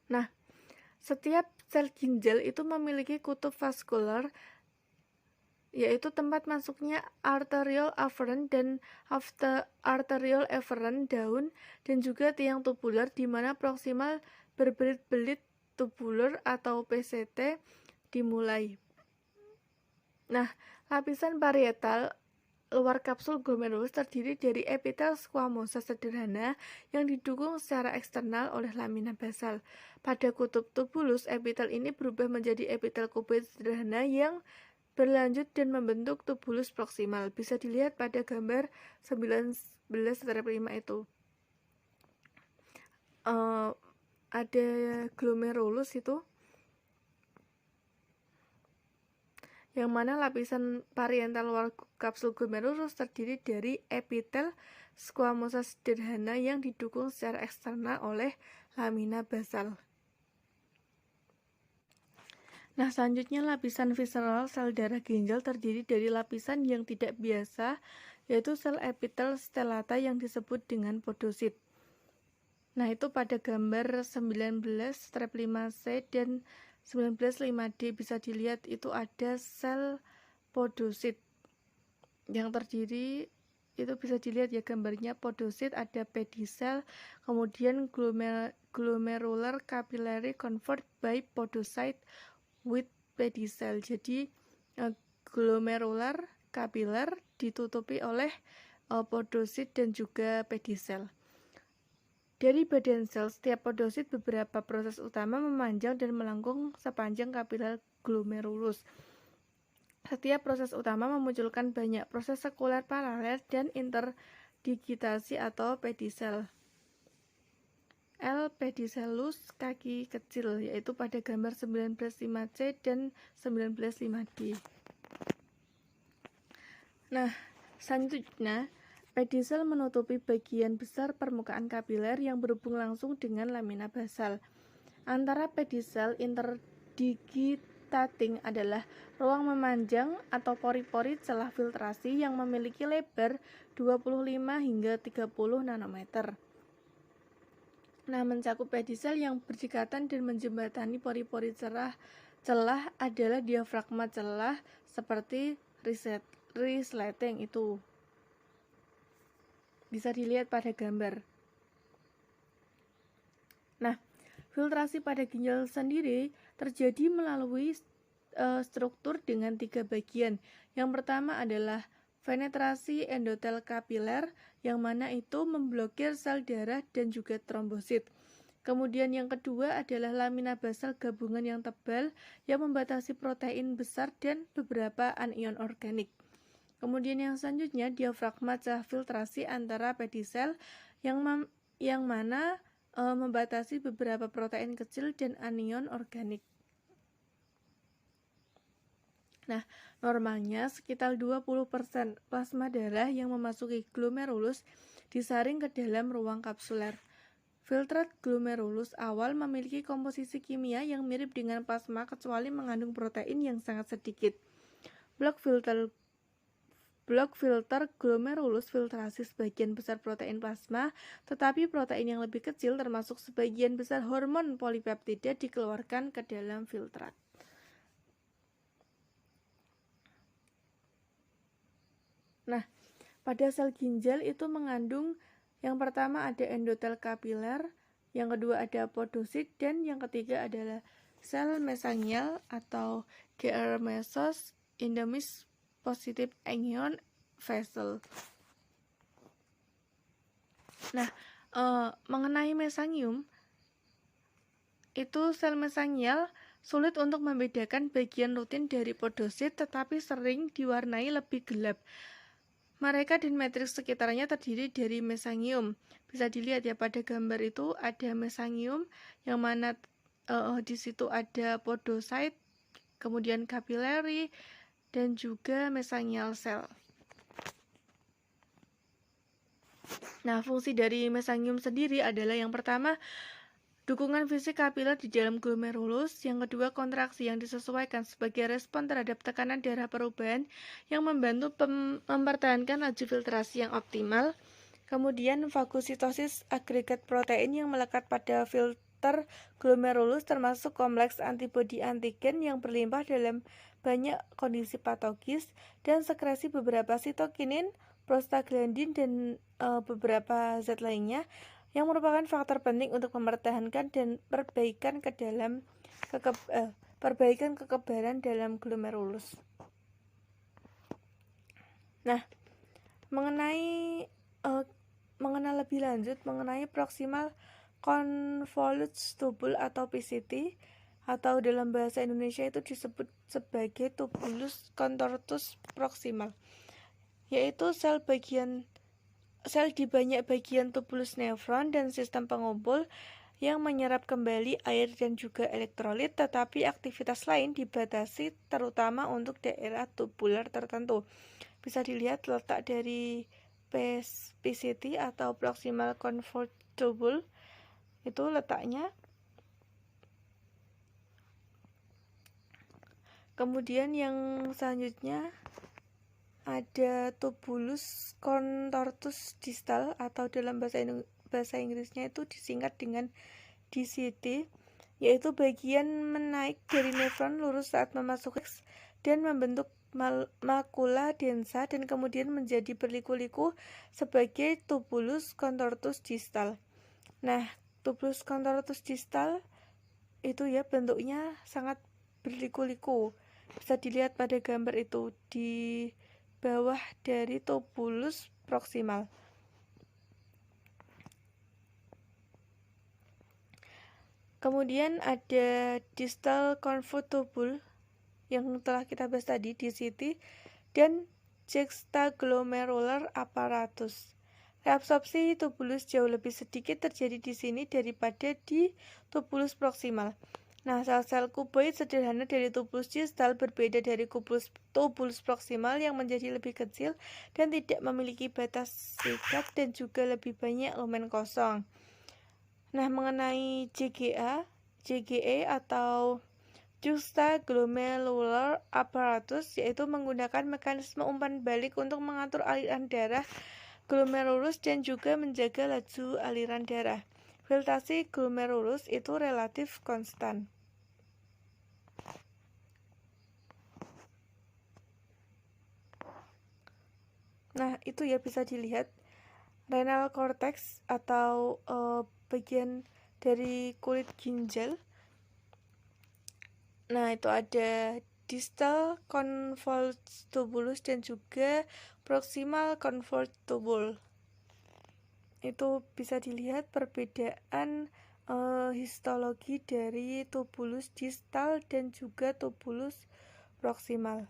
Nah, setiap sel ginjal itu memiliki kutub vaskular, yaitu tempat masuknya arteriole afferent dan arteriole efferent daun dan juga tiang tubular di mana proksimal berbelit-belit tubular atau PCT dimulai. Nah, lapisan parietal luar kapsul glomerulus terdiri dari epitel squamosa sederhana yang didukung secara eksternal oleh lamina basal. Pada kutub tubulus, epitel ini berubah menjadi epitel kuboid sederhana yang berlanjut dan membentuk tubulus proksimal. Bisa dilihat pada gambar 19/5 itu. Ada glomerulus itu, yang mana lapisan parietal luar kapsul glomerulus terdiri dari epitel squamosa sederhana yang didukung secara eksternal oleh lamina basal. Nah, selanjutnya lapisan visceral sel darah ginjal terdiri dari lapisan yang tidak biasa, yaitu sel epitel stellata yang disebut dengan podosit. Nah, itu pada gambar 19 strip 5C dan 19 5D bisa dilihat itu ada sel podosit yang terdiri, itu bisa dilihat ya gambarnya, podosit, ada pedicel, kemudian glomerular capillary convert by podocyte with pedicel. Jadi glomerular capillary ditutupi oleh podosit dan juga pedicel. Dari badan sel, setiap podosit beberapa proses utama memanjang dan melengkung sepanjang kapiler glomerulus. Setiap proses utama memunculkan banyak proses sekuler paralel dan interdigitasi atau pedicel. L. pedicellus kaki kecil, yaitu pada gambar 19.5C dan 19.5D. Nah, selanjutnya pedicel menutupi bagian besar permukaan kapiler yang berhubung langsung dengan lamina basal. Antara pedicel interdigitating adalah ruang memanjang atau pori-pori celah filtrasi yang memiliki lebar 25 hingga 30 nanometer. Nah, mencakup pedicel yang berdekatan dan menjembatani pori-pori celah adalah diafragma celah seperti resleting itu. Bisa dilihat pada gambar. Nah, filtrasi pada ginjal sendiri terjadi melalui struktur dengan 3 bagian. Yang pertama adalah penetrasi endotel kapiler, yang mana itu memblokir sel darah dan juga trombosit. Kemudian yang kedua adalah lamina basal gabungan yang tebal yang membatasi protein besar dan beberapa anion organik. Kemudian yang selanjutnya diafragma celah filtrasi antara pedicel yang mana membatasi beberapa protein kecil dan anion organik. Nah, normalnya sekitar 20% plasma darah yang memasuki glomerulus disaring ke dalam ruang kapsuler. Filtrat glomerulus awal memiliki komposisi kimia yang mirip dengan plasma kecuali mengandung protein yang sangat sedikit. Blok filter glomerulus filtrasi sebagian besar protein plasma, tetapi protein yang lebih kecil termasuk sebagian besar hormon polipeptida dikeluarkan ke dalam filtrat. Nah, pada sel ginjal itu mengandung yang pertama ada endotel kapiler, yang kedua ada podosit, dan yang ketiga adalah sel mesangial atau GR mesos endomis positive anion vessel. Nah, mengenai mesangium, itu sel mesangial sulit untuk membedakan bagian rutin dari podosit, tetapi sering diwarnai lebih gelap. Mereka dan matriks sekitarnya terdiri dari mesangium. Bisa dilihat ya pada gambar itu ada mesangium yang mana di situ ada podocyte, kemudian capillary dan juga mesangial cell. Nah, fungsi dari mesangium sendiri adalah yang pertama dukungan fisik kapiler di dalam glomerulus, yang kedua kontraksi yang disesuaikan sebagai respon terhadap tekanan darah perubahan yang membantu mempertahankan laju filtrasi yang optimal, kemudian fagositosis agregat protein yang melekat pada filter glomerulus termasuk kompleks antibodi antigen yang berlimpah dalam banyak kondisi patologis, dan sekresi beberapa sitokinin, prostaglandin, dan beberapa zat lainnya yang merupakan faktor penting untuk mempertahankan dan perbaikan kekebalan dalam glomerulus. Nah, mengenal lebih lanjut mengenai proximal convolutes tubule atau PCT, atau dalam bahasa Indonesia itu disebut sebagai tubulus contortus proximal, yaitu sel di banyak bagian tubulus nefron dan sistem pengumpul yang menyerap kembali air dan juga elektrolit, tetapi aktivitas lain dibatasi terutama untuk daerah tubular tertentu. Bisa dilihat letak dari PCT atau proximal convolute tubule itu letaknya. Kemudian yang selanjutnya ada tubulus contortus distal atau dalam bahasa bahasa Inggrisnya itu disingkat dengan DCT, yaitu bagian menaik dari nefron lurus saat memasuki dan membentuk makula densa dan kemudian menjadi berliku-liku sebagai tubulus contortus distal. Nah, tubulus contortus distal itu ya bentuknya sangat berliku-liku. Bisa dilihat pada gambar itu di bawah dari tubulus proximal. Kemudian ada distal convoluted tubule yang telah kita bahas tadi di DCT dan juxtaglomerular apparatus. Reabsorpsi tubulus jauh lebih sedikit terjadi di sini daripada di tubulus proximal. Nah, sel-sel kuboid sederhana dari tubulus distal berbeda dari tubulus proximal yang menjadi lebih kecil dan tidak memiliki batas sikat dan juga lebih banyak lumen kosong. Nah, mengenai JGA atau juxtaglomerular apparatus, yaitu menggunakan mekanisme umpan balik untuk mengatur aliran darah glomerulus dan juga menjaga laju aliran darah. Filtrasi glomerulus itu relatif konstan. Nah, itu ya bisa dilihat renal cortex atau bagian dari kulit ginjal. Nah, itu ada distal convoluted tubulus dan juga proximal convoluted tubule. Itu bisa dilihat perbedaan histologi dari tubulus distal dan juga tubulus proximal.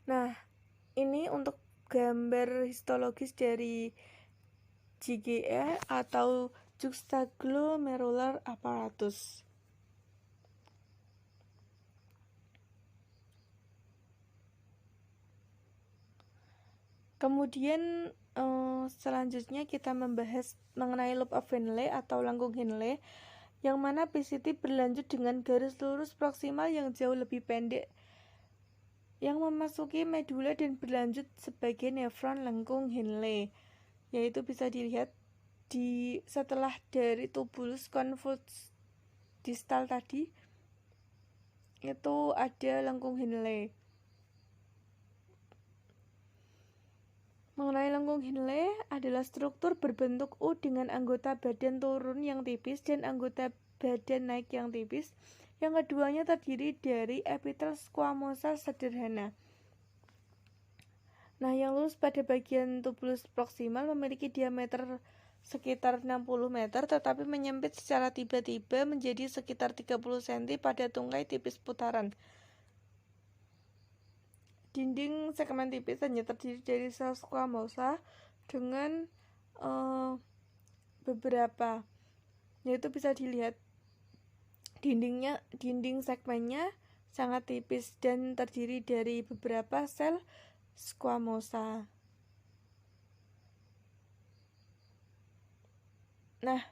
Nah, ini untuk gambar histologis dari JGA atau juxtaglomerular apparatus. Kemudian selanjutnya kita membahas mengenai loop of Henle atau lengkung Henle, yang mana PCT berlanjut dengan garis lurus proksimal yang jauh lebih pendek yang memasuki medula dan berlanjut sebagai nefron lengkung Henle, yaitu bisa dilihat di setelah dari tubulus convoluted distal tadi itu ada lengkung Henle. Mengenai lengkung Henle adalah struktur berbentuk U dengan anggota badan turun yang tipis dan anggota badan naik yang tipis. Yang keduanya terdiri dari epitel squamosa sederhana. Nah, yang lurus pada bagian tubulus proksimal memiliki diameter sekitar 60 meter tetapi menyempit secara tiba-tiba menjadi sekitar 30 cm pada tungkai tipis putaran. Dinding segmen tipis hanya terdiri dari sel squamosa dengan beberapa, yaitu bisa dilihat dinding segmennya sangat tipis dan terdiri dari beberapa sel squamosa. Nah,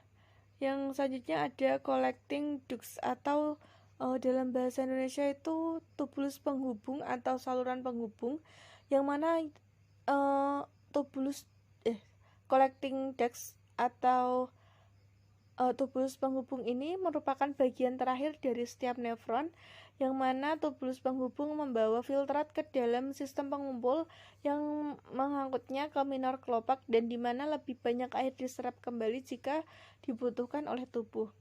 yang selanjutnya ada collecting ducts atau dalam bahasa Indonesia itu tubulus penghubung atau saluran penghubung, yang mana collecting ducts atau tubulus penghubung ini merupakan bagian terakhir dari setiap nefron, yang mana tubulus penghubung membawa filtrat ke dalam sistem pengumpul yang mengangkutnya ke minor kelopak dan di mana lebih banyak air diserap kembali jika dibutuhkan oleh tubuh.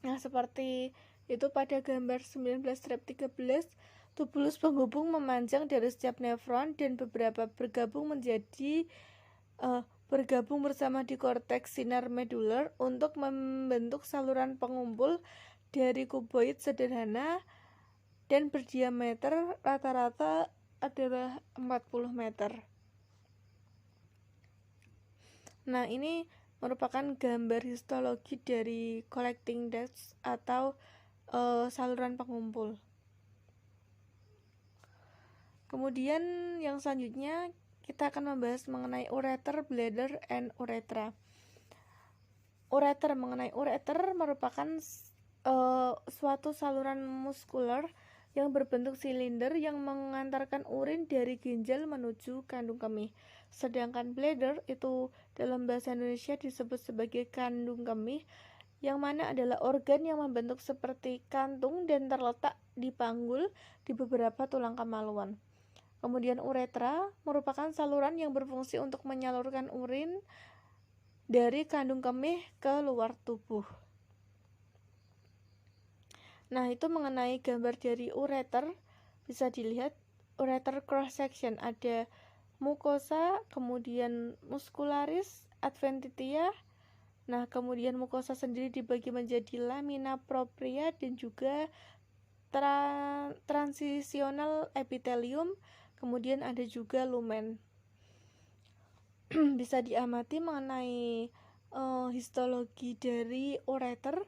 Nah, seperti itu pada gambar 19-13, tubulus penghubung memanjang dari setiap nefron dan beberapa bergabung bersama di korteks sinar medular untuk membentuk saluran pengumpul dari kuboid sederhana dan berdiameter rata-rata adalah 40 meter. Nah, ini merupakan gambar histologi dari collecting ducts atau saluran pengumpul. Kemudian yang selanjutnya kita akan membahas mengenai ureter, bladder, and urethra. Mengenai ureter merupakan suatu saluran muskular yang berbentuk silinder yang mengantarkan urin dari ginjal menuju kandung kemih. Sedangkan bladder itu dalam bahasa Indonesia disebut sebagai kandung kemih, yang mana adalah organ yang membentuk seperti kantung dan terletak di panggul di beberapa tulang kemaluan. Kemudian uretra merupakan saluran yang berfungsi untuk menyalurkan urin dari kandung kemih ke luar tubuh. Nah, itu mengenai gambar dari ureter, bisa dilihat ureter cross section, ada mukosa, kemudian muscularis, adventitia. Nah, kemudian mukosa sendiri dibagi menjadi lamina propria dan juga transitional epithelium, kemudian ada juga lumen. Bisa diamati mengenai histologi dari ureter.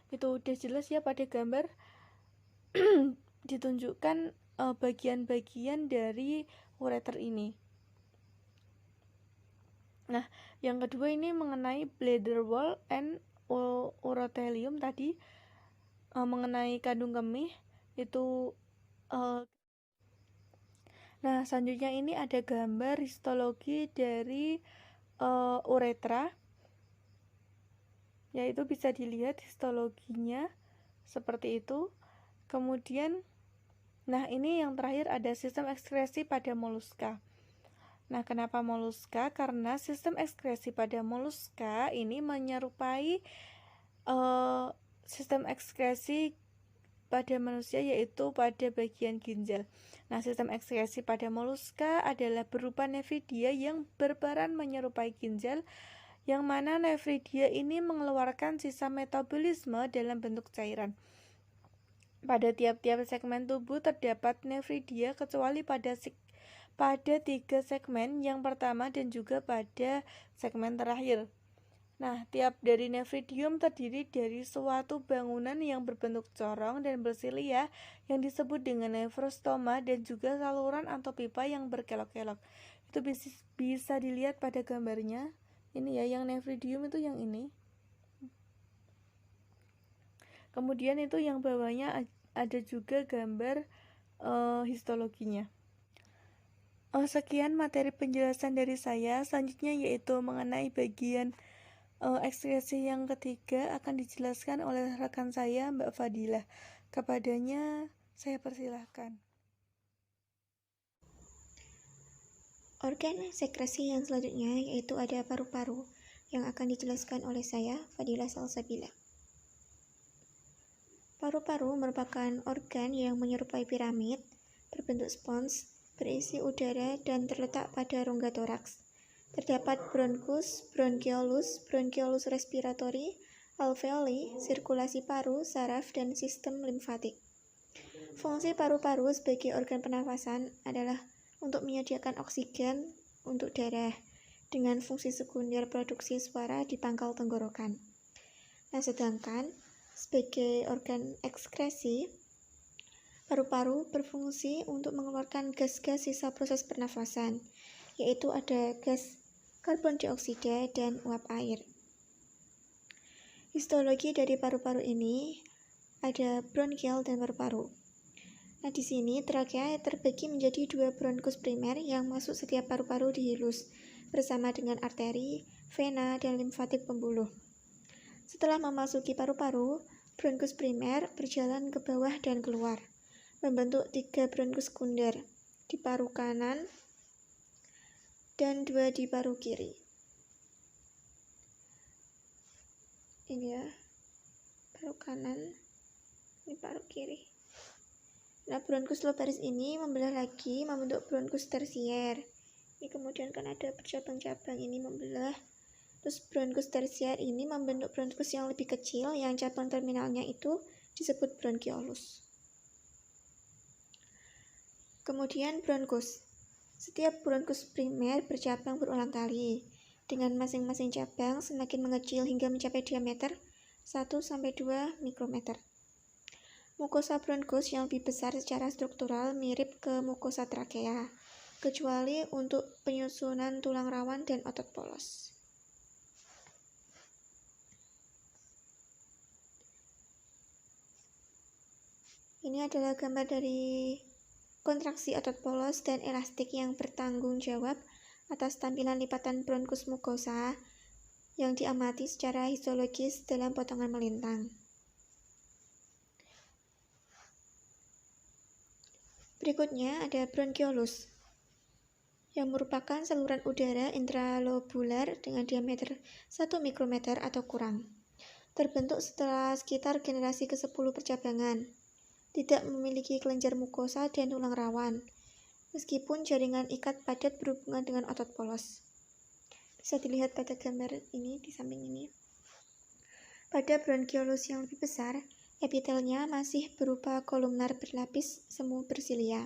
Itu udah jelas ya pada gambar. Ditunjukkan bagian-bagian dari ureter ini. Nah, yang kedua ini mengenai bladder wall and urothelium tadi, mengenai kandung kemih itu. Nah, selanjutnya ini ada gambar histologi dari uretra, yaitu bisa dilihat histologinya seperti itu. Kemudian, nah ini yang terakhir ada sistem ekskresi pada moluska. Nah, kenapa moluska? Karena sistem ekskresi pada moluska ini menyerupai sistem ekskresi pada manusia, yaitu pada bagian ginjal. Nah, sistem ekskresi pada moluska adalah berupa nefridia yang berperan menyerupai ginjal, yang mana nefridia ini mengeluarkan sisa metabolisme dalam bentuk cairan. Pada tiap-tiap segmen tubuh terdapat nefridia kecuali pada 3 segmen yang pertama dan juga pada segmen terakhir. Nah, tiap dari nefridium terdiri dari suatu bangunan yang berbentuk corong dan bersilia yang disebut dengan nefrostoma dan juga saluran atau pipa yang berkelok-kelok. Itu bisa dilihat pada gambarnya. Ini ya, yang nefridium itu yang ini. Kemudian itu yang bawahnya ada juga gambar histologinya. Sekian materi penjelasan dari saya. Selanjutnya yaitu mengenai bagian ekskresi yang ketiga akan dijelaskan oleh rekan saya, Mbak Fadilah. Kepadanya saya persilahkan. Organ sekresi yang selanjutnya yaitu ada paru-paru yang akan dijelaskan oleh saya, Fadilah Salsabila. Paru-paru merupakan organ yang menyerupai piramid, berbentuk spons, berisi udara dan terletak pada rongga toraks. Terdapat bronkus, bronchiolus respiratory, alveoli, sirkulasi paru, saraf, dan sistem limfatik. Fungsi paru-paru sebagai organ pernafasan adalah untuk menyediakan oksigen untuk darah, dengan fungsi sekunder produksi suara di pangkal tenggorokan. Nah, sedangkan sebagai organ ekskresi, paru-paru berfungsi untuk mengeluarkan gas-gas sisa proses pernafasan, yaitu ada gas karbon dioksida dan uap air. Histologi dari paru-paru ini ada bronkial dan paru-paru. Nah, di sini trakea terbagi menjadi 2 bronkus primer yang masuk setiap paru-paru di hilus, bersama dengan arteri, vena, dan limfatik pembuluh. Setelah memasuki paru-paru, bronkus primer berjalan ke bawah dan keluar, membentuk 3 bronkus sekunder di paru kanan dan 2 di paru kiri. Ini ya, paru kanan, ini paru kiri. Nah, bronkus lobaris ini membelah lagi membentuk bronkus tersier. Ini kemudian kan ada bercabang-cabang, ini membelah. Terus bronkus tersier ini membentuk bronkus yang lebih kecil, yang cabang terminalnya itu disebut bronchiolus. Kemudian bronkus. Setiap bronkus primer bercabang berulang kali, dengan masing-masing cabang semakin mengecil hingga mencapai diameter 1-2 mikrometer. Mukosa bronkus yang lebih besar secara struktural mirip ke mukosa trakea, kecuali untuk penyusunan tulang rawan dan otot polos. Ini adalah gambar dari kontraksi otot polos dan elastik yang bertanggung jawab atas tampilan lipatan bronkus mukosa yang diamati secara histologis dalam potongan melintang. Berikutnya ada bronkiolus, yang merupakan saluran udara intralobular dengan diameter 1 mikrometer atau kurang. Terbentuk setelah sekitar generasi ke-10 percabangan. Tidak memiliki kelenjar mukosa dan tulang rawan, meskipun jaringan ikat padat berhubungan dengan otot polos. Bisa dilihat pada gambar ini di samping ini. Pada bronkiolus yang lebih besar, epitelnya masih berupa kolumnar berlapis semu bersilia.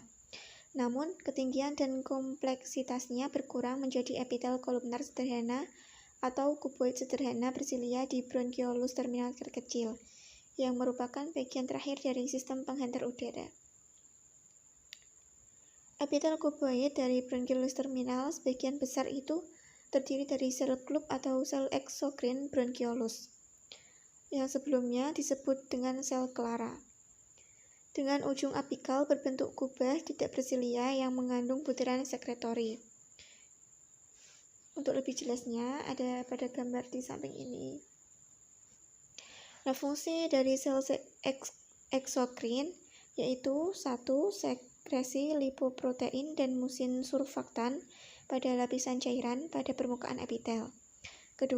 Namun, ketinggian dan kompleksitasnya berkurang menjadi epitel kolumnar sederhana atau kuboid sederhana bersilia di bronkiolus terminal terkecil, yang merupakan bagian terakhir dari sistem penghantar udara. Epitel kuboid dari bronkiolus terminal sebagian besar itu terdiri dari sel klub atau sel eksokrin bronkiolus, yang sebelumnya disebut dengan sel Clara, dengan ujung apikal berbentuk kubah tidak bersilia yang mengandung butiran sekretori. Untuk lebih jelasnya, ada pada gambar di samping ini. Nah, fungsi dari sel eksokrin yaitu 1. Sekresi lipoprotein dan musin surfaktan pada lapisan cairan pada permukaan epitel. 2.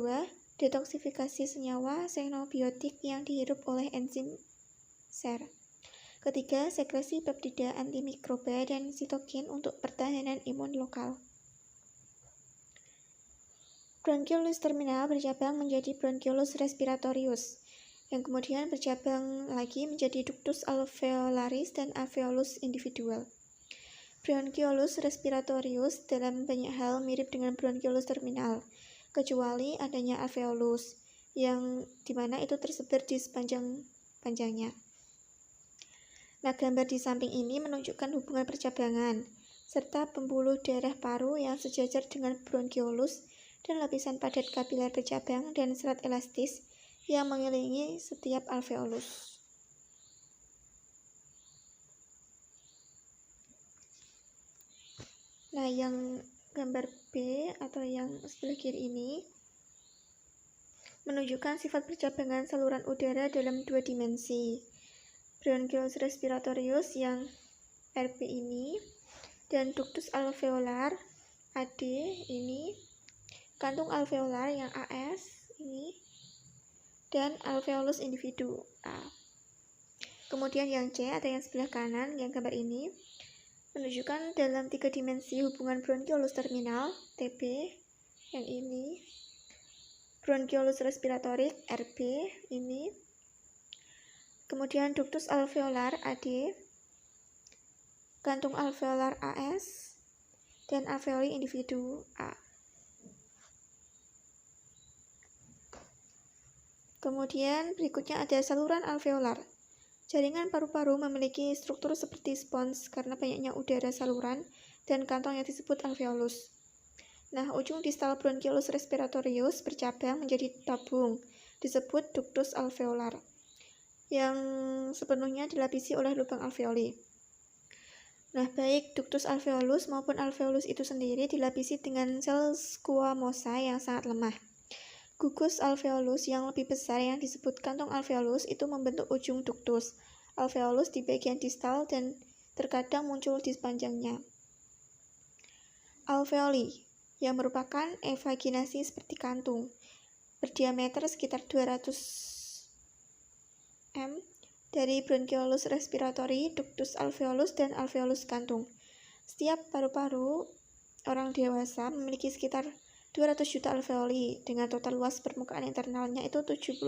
Detoksifikasi senyawa xenobiotik yang dihirup oleh enzim SER. 3. Sekresi peptida antimikroba dan sitokin untuk pertahanan imun lokal. Bronkiolus terminal bercabang menjadi bronkiolus respiratorius, yang kemudian bercabang lagi menjadi ductus alveolaris dan alveolus individual. Bronkiolus respiratorius dalam banyak hal mirip dengan bronkiolus terminal, kecuali adanya alveolus, yang dimana itu tersebar di sepanjang panjangnya. Nah, gambar di samping ini menunjukkan hubungan percabangan, serta pembuluh darah paru yang sejajar dengan bronkiolus dan lapisan padat kapiler bercabang dan serat elastis yang mengelilingi setiap alveolus. Nah, yang gambar B atau yang sebelah kiri ini menunjukkan sifat percabangan saluran udara dalam 2 dimensi. Bronkiolus respiratorius yang RP ini dan ductus alveolar AD ini, kantung alveolar yang AS ini, dan alveolus individu A. Kemudian yang C atau yang sebelah kanan, yang gambar ini menunjukkan dalam 3 dimensi hubungan bronkiolus terminal TB yang ini, bronkiolus respiratorik RB ini, kemudian ductus alveolar AD, kantung alveolar AS, dan alveoli individu A. Kemudian berikutnya ada saluran alveolar. Jaringan paru-paru memiliki struktur seperti spons karena banyaknya udara saluran dan kantong yang disebut alveolus. Nah, ujung distal bronkiolus respiratorius bercabang menjadi tabung, disebut ductus alveolar, yang sepenuhnya dilapisi oleh lubang alveoli. Nah, baik ductus alveolus maupun alveolus itu sendiri dilapisi dengan sel squamosa yang sangat lemah. Gugus alveolus yang lebih besar yang disebut kantong alveolus itu membentuk ujung ductus alveolus di bagian distal dan terkadang muncul di sepanjangnya. Alveoli yang merupakan evaginasi seperti kantung, berdiameter sekitar 200 m dari bronkiolus respiratori, ductus alveolus, dan alveolus kantung. Setiap paru-paru orang dewasa memiliki sekitar 200 juta alveoli dengan total luas permukaan internalnya itu 75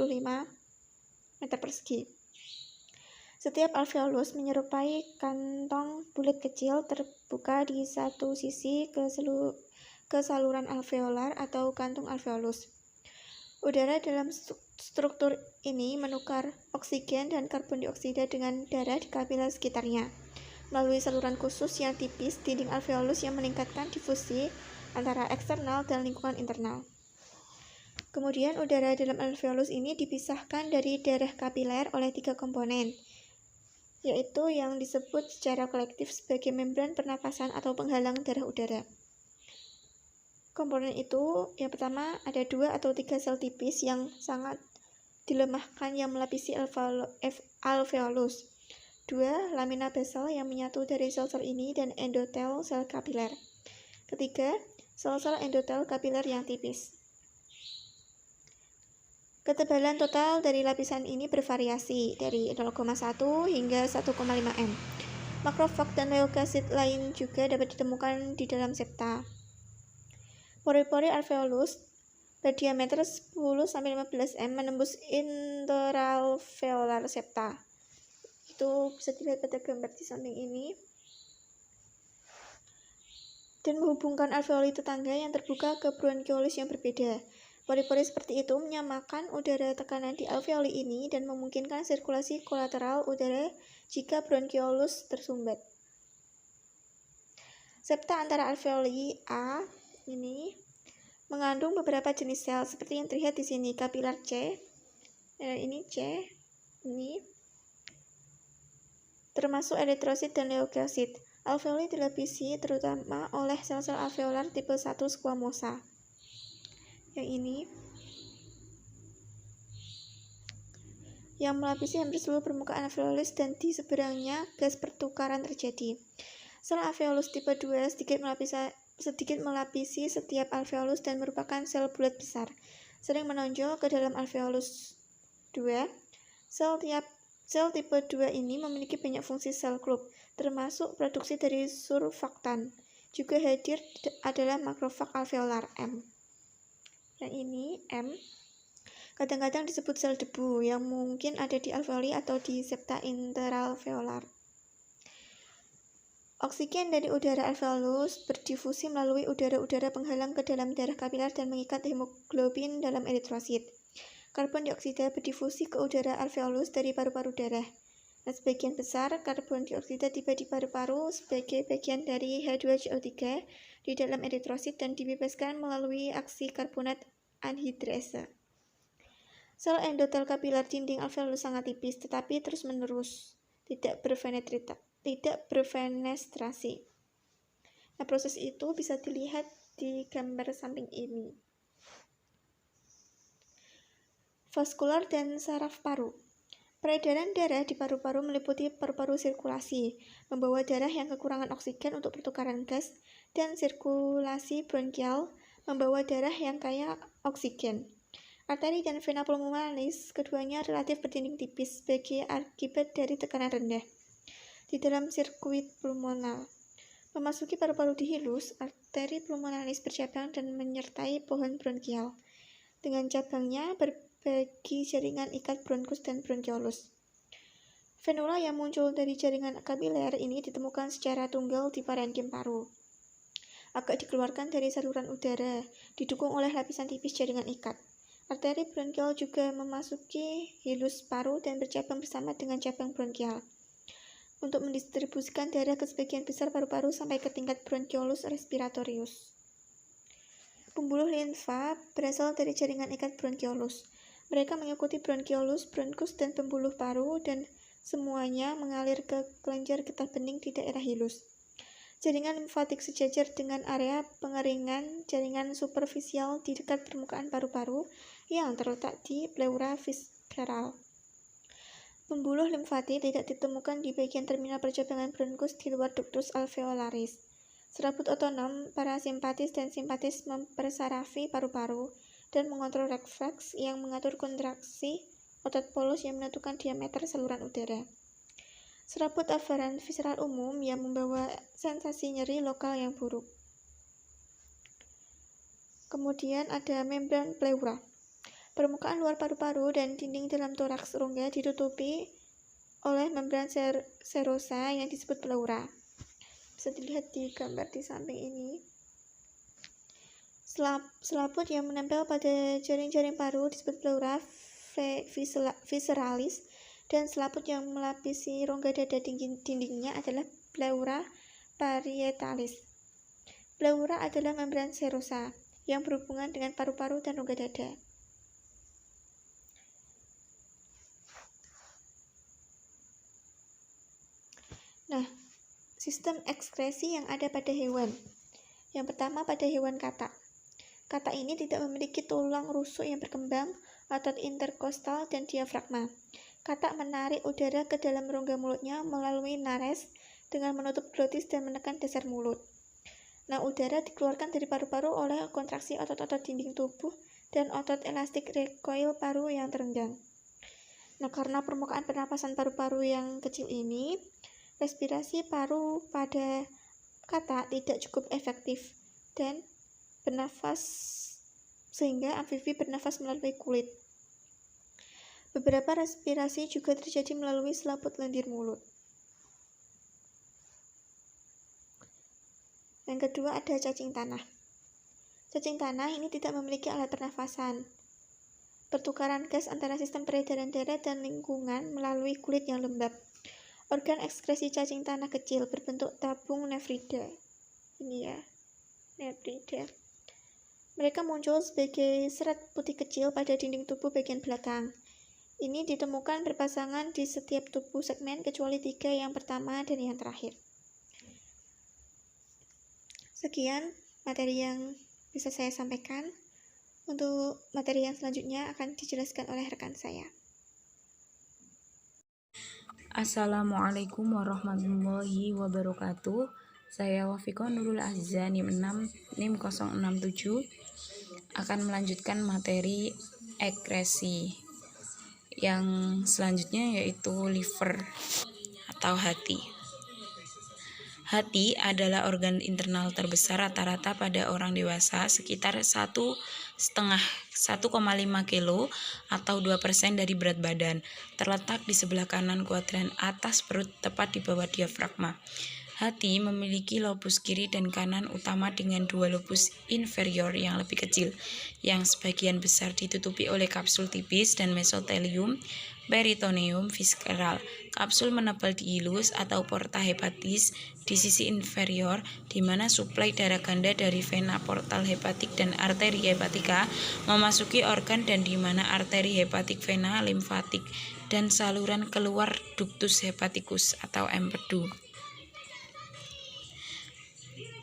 meter persegi. Setiap alveolus menyerupai kantong bulat kecil terbuka di satu sisi ke saluran alveolar atau kantung alveolus. Udara dalam struktur ini menukar oksigen dan karbon dioksida dengan darah di kapiler sekitarnya melalui saluran khusus yang tipis dinding alveolus yang meningkatkan difusi antara eksternal dan lingkungan internal. Kemudian udara dalam alveolus ini dipisahkan dari darah kapiler oleh 3 komponen, yaitu yang disebut secara kolektif sebagai membran pernapasan atau penghalang darah udara. Komponen itu yang pertama ada 2 atau 3 sel tipis yang sangat dilemahkan yang melapisi alveolus. 2. Lamina basal yang menyatu dari sel-sel ini dan endotel sel kapiler. Ketiga, sel-sel endotel kapiler yang tipis. Ketebalan total dari lapisan ini bervariasi dari 0,1 hingga 1,5 m. Makrofag dan leukosit lain juga dapat ditemukan di dalam septa. Pori-pori alveolus berdiameter 10-15 m menembus interalveolar septa. Itu bisa dilihat pada gambar di samping ini. Dan menghubungkan alveoli tetangga yang terbuka ke bronkiolus yang berbeda. Pori-pori seperti itu menyamakan udara tekanan di alveoli ini dan memungkinkan sirkulasi kolateral udara jika bronkiolus tersumbat. Septa antara alveoli A ini mengandung beberapa jenis sel seperti yang terlihat di sini, kapiler C, ini C, ini termasuk eritrosit dan leukosit. Alveoli dilapisi terutama oleh sel-sel alveolar tipe 1 squamosa. Yang ini yang melapisi hampir seluruh permukaan alveolus dan di seberangnya gas pertukaran terjadi. Sel alveolus tipe 2 sedikit melapisi setiap alveolus dan merupakan sel bulat besar, sering menonjol ke dalam alveolus 2. Sel tipe 2 ini memiliki banyak fungsi sel klub, termasuk produksi dari surfaktan. Juga hadir adalah makrofag alveolar M. Yang ini M kadang-kadang disebut sel debu yang mungkin ada di alveoli atau di septa interalveolar. Oksigen dari udara alveolus berdifusi melalui udara-udara penghalang ke dalam darah kapiler dan mengikat hemoglobin dalam eritrosit. Karbon dioksida berdifusi ke udara alveolus dari paru-paru darah. Nah, sebagian besar karbon dioksida tiba di paru-paru sebagai bagian dari H2CO3 di dalam eritrosit dan dibebaskan melalui aksi karbonat anhidrasa. Sel endotel kapiler dinding alveolus sangat tipis tetapi terus-menerus, tidak berfenestrasi. Nah, proses itu bisa dilihat di gambar samping ini. Vaskular dan saraf paru. Peredaran darah di paru-paru meliputi paru-paru sirkulasi, membawa darah yang kekurangan oksigen untuk pertukaran gas, dan sirkulasi bronkial, membawa darah yang kaya oksigen. Arteri dan vena pulmonalis keduanya relatif berdinding tipis sebagai akibat dari tekanan rendah di dalam sirkuit pulmonal. Memasuki paru-paru di hilus, arteri pulmonalis bercabang dan menyertai pohon bronkial. Dengan cabangnya berbagi jaringan ikat bronkus dan bronkiolus. Venula yang muncul dari jaringan kapiler ini ditemukan secara tunggal di parenkim paru. Agak dikeluarkan dari saluran udara, didukung oleh lapisan tipis jaringan ikat. Arteri bronkial juga memasuki hilus paru dan bercabang bersama dengan cabang bronkial untuk mendistribusikan darah ke sebagian besar paru-paru sampai ke tingkat bronkiolus respiratorius. Pembuluh limfa berasal dari jaringan ikat bronkiolus. Mereka mengikuti bronkiolus, bronkus, dan pembuluh paru dan semuanya mengalir ke kelenjar getah bening di daerah hilus. Jaringan limfatik sejajar dengan area pengeringan jaringan superfisial di dekat permukaan paru-paru yang terletak di pleura visceral. Pembuluh limfatik tidak ditemukan di bagian terminal percabangan bronkus di luar ductus alveolaris. Serabut otonom, parasimpatis dan simpatis mempersarafi paru-paru dan mengontrol refleks yang mengatur kontraksi otot polos yang menentukan diameter saluran udara. Serabut aferan visceral umum yang membawa sensasi nyeri lokal yang buruk. Kemudian ada membran pleura. Permukaan luar paru-paru dan dinding dalam toraks rongga ditutupi oleh membran serosa yang disebut pleura. Bisa dilihat di gambar di samping ini. Selaput yang menempel pada jaring-jaring paru disebut pleura visceralis dan selaput yang melapisi rongga dada dindingnya adalah pleura parietalis. Pleura adalah membran serosa yang berhubungan dengan paru-paru dan rongga dada. Nah, sistem ekskresi yang ada pada hewan. Yang pertama pada hewan katak. Katak ini tidak memiliki tulang rusuk yang berkembang, otot interkostal, dan diafragma. Katak menarik udara ke dalam rongga mulutnya melalui nares dengan menutup glotis dan menekan dasar mulut. Nah, udara dikeluarkan dari paru-paru oleh kontraksi otot-otot dinding tubuh dan otot elastik recoil paru yang terenggang. Nah, karena permukaan pernapasan paru-paru yang kecil ini, respirasi paru pada katak tidak cukup efektif dan bernafas sehingga amfibi bernafas melalui kulit. Beberapa respirasi juga terjadi melalui selaput lendir mulut. Yang kedua ada cacing tanah. Cacing tanah ini tidak memiliki alat pernafasan. Pertukaran gas antara sistem peredaran darah dan lingkungan melalui kulit yang lembab. Organ ekskresi cacing tanah kecil berbentuk tabung nefrida. Ini ya, nefrida. Mereka muncul sebagai serat putih kecil pada dinding tubuh bagian belakang. Ini ditemukan berpasangan di setiap tubuh segmen kecuali 3 yang pertama dan yang terakhir. Sekian materi yang bisa saya sampaikan. Untuk materi yang selanjutnya akan dijelaskan oleh rekan saya. Assalamualaikum warahmatullahi wabarakatuh. Saya Wafiko Nurul Azza NIM 067 akan melanjutkan materi ekskresi yang selanjutnya, yaitu liver atau hati. Hati adalah organ internal terbesar rata-rata pada orang dewasa, sekitar 1,5 kilo atau 2% dari berat badan. Terletak di sebelah kanan kuadran atas perut, tepat di bawah diafragma. Hati memiliki lobus kiri dan kanan utama dengan 2 lobus inferior yang lebih kecil, yang sebagian besar ditutupi oleh kapsul tipis dan mesotelium, peritoneum visceral. Kapsul menebal di hilus atau porta hepatis di sisi inferior, di mana suplai darah ganda dari vena portal hepatik dan arteri hepatika memasuki organ, dan di mana arteri hepatik, vena limfatik, dan saluran keluar ductus hepaticus atau empedu.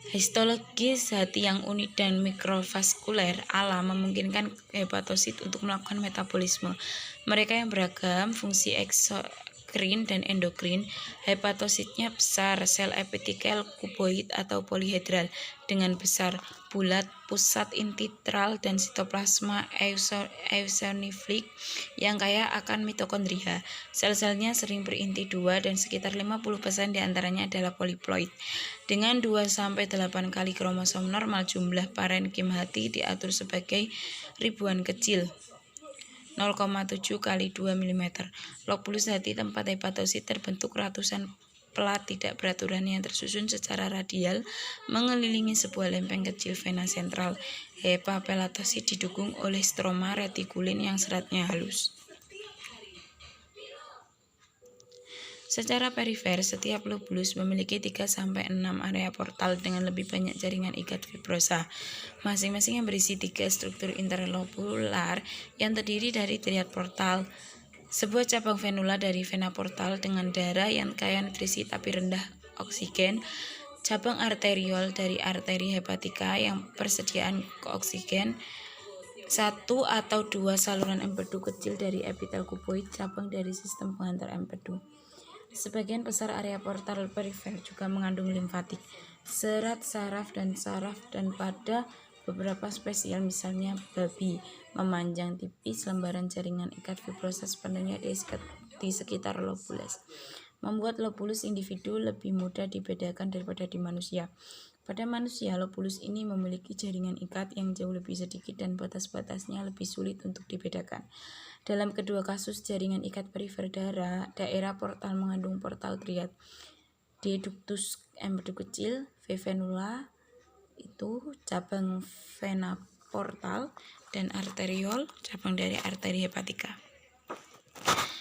Histologis hati yang unik dan mikrovaskuler alam memungkinkan hepatosit untuk melakukan metabolisme. Mereka yang beragam fungsi eksoskrin dan endokrin. Hepatositnya besar, sel epitekel kuboid atau polihedral dengan besar, bulat, pusat intitral, dan sitoplasma eosinofil yang kaya akan mitokondria. Sel-selnya sering berinti 2 dan sekitar 50% diantaranya adalah poliploid. Dengan 2-8 kali kromosom normal, jumlah parenkim hati diatur sebagai ribuan kecil, 0,7 kali 2 mm. Lobulus hati tempat hepatosit terbentuk ratusan pelat tidak beraturan yang tersusun secara radial mengelilingi sebuah lempeng kecil vena sentral. Hepapelatosit didukung oleh stroma retikulin yang seratnya halus. Secara perifer, setiap lobulus memiliki 3-6 area portal dengan lebih banyak jaringan ikat fibrosa, masing-masing yang berisi 3 struktur interlobular yang terdiri dari triad portal. Sebuah cabang venula dari vena portal dengan darah yang kaya nutrisi tapi rendah oksigen. Cabang arteriol dari arteri hepatika yang persediaan oksigen. 1 atau 2 saluran empedu kecil dari epitel kuboid, cabang dari sistem penghantar empedu. Sebagian besar area portal perifer juga mengandung limfatik, serat, saraf, dan pada beberapa spesies, misalnya babi, memanjang tipis lembaran jaringan ikat fibrosa sepenuhnya di sekitar lobulus, membuat lobulus individu lebih mudah dibedakan daripada di manusia. Pada manusia, lobulus ini memiliki jaringan ikat yang jauh lebih sedikit dan batas-batasnya lebih sulit untuk dibedakan. Dalam kedua kasus jaringan ikat perifer daerah portal mengandung portal triad, ductus empedu kecil, venula itu cabang vena portal, dan arteriol cabang dari arteri hepatika.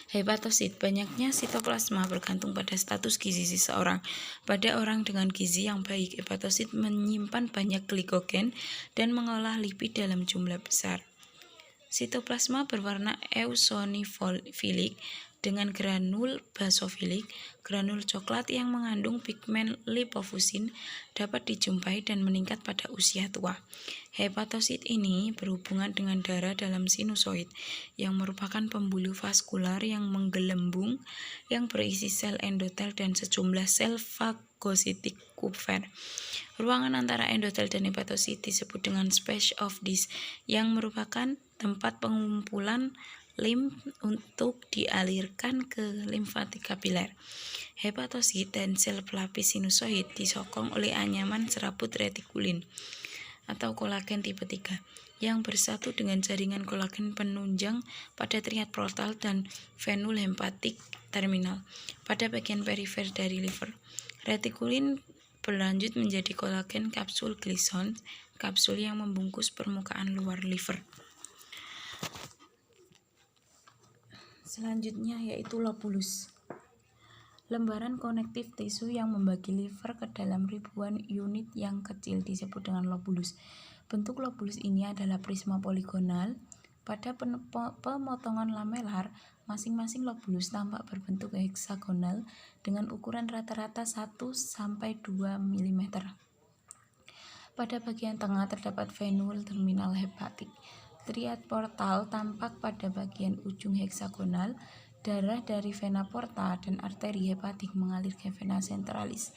Hepatosit, banyaknya sitoplasma bergantung pada status gizi seseorang. Pada orang dengan gizi yang baik, hepatosit menyimpan banyak glikogen dan mengolah lipid dalam jumlah besar. Sitoplasma berwarna eosinofilik dengan granul basofilik. Granul coklat yang mengandung pigmen lipofusin dapat dijumpai dan meningkat pada usia tua. Hepatosit ini berhubungan dengan darah dalam sinusoid yang merupakan pembuluh vaskular yang menggelembung yang berisi sel endotel dan sejumlah sel fagositik Kupfer. Ruangan antara endotel dan hepatosit disebut dengan space of this yang merupakan tempat pengumpulan limf untuk dialirkan ke limfatik kapiler. Hepatosit dan sel pelapis sinusoid disokong oleh anyaman serabut retikulin atau kolagen tipe 3 yang bersatu dengan jaringan kolagen penunjang pada triad portal dan venule hepatik terminal pada bagian perifer dari liver. Retikulin berlanjut menjadi kolagen kapsul glison, kapsul yang membungkus permukaan luar liver. Selanjutnya yaitu lobulus. Lembaran konektif tisu yang membagi liver ke dalam ribuan unit yang kecil disebut dengan lobulus. Bentuk lobulus ini adalah prisma poligonal. Pada pemotongan lamelar, masing-masing lobulus tampak berbentuk heksagonal dengan ukuran rata-rata 1-2 mm. Pada bagian tengah terdapat venule terminal hepatik. Triad portal tampak pada bagian ujung heksagonal. Darah dari vena porta dan arteri hepatik mengalir ke vena centralis.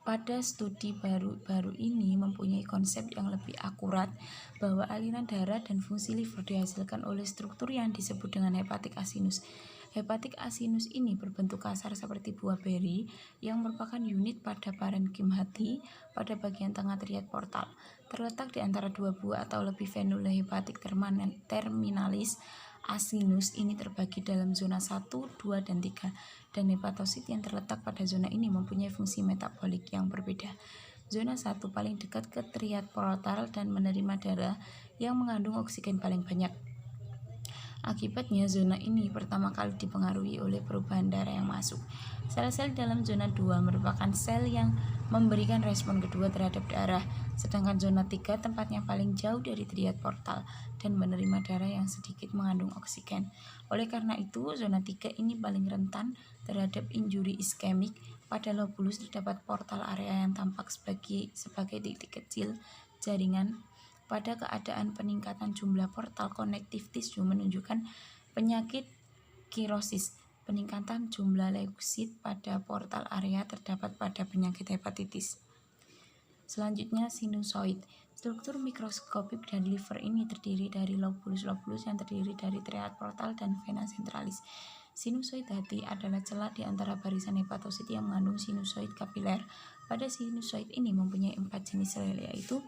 Pada studi baru ini mempunyai konsep yang lebih akurat bahwa aliran darah dan fungsi liver dihasilkan oleh struktur yang disebut dengan hepatic acinus. Hepatic acinus ini berbentuk kasar seperti buah beri yang merupakan unit pada parenkim hati pada bagian tengah triad portal. Terletak di antara dua buah atau lebih venule hepatik terminalis. Acinus ini terbagi dalam zona 1, 2, dan 3, dan hepatosit yang terletak pada zona ini mempunyai fungsi metabolik yang berbeda. Zona 1 paling dekat ke triad portal dan menerima darah yang mengandung oksigen paling banyak. Akibatnya, zona ini pertama kali dipengaruhi oleh perubahan darah yang masuk. Sel-sel dalam zona 2 merupakan sel yang memberikan respon kedua terhadap darah, sedangkan zona 3 tempatnya paling jauh dari triad portal dan menerima darah yang sedikit mengandung oksigen. Oleh karena itu, zona 3 ini paling rentan terhadap injuri iskemik. Pada lobulus terdapat portal area yang tampak sebagai titik kecil jaringan. Pada keadaan peningkatan jumlah portal konektif tisu menunjukkan penyakit kirosis. Peningkatan jumlah leukosit pada portal area terdapat pada penyakit hepatitis. Selanjutnya sinusoid. Struktur mikroskopik dari liver ini terdiri dari lobulus-lobulus yang terdiri dari triad portal dan vena centralis. Sinusoid hati adalah celah di antara barisan hepatosit yang mengandung sinusoid kapiler. Pada sinusoid ini mempunyai 4 jenis sel, yaitu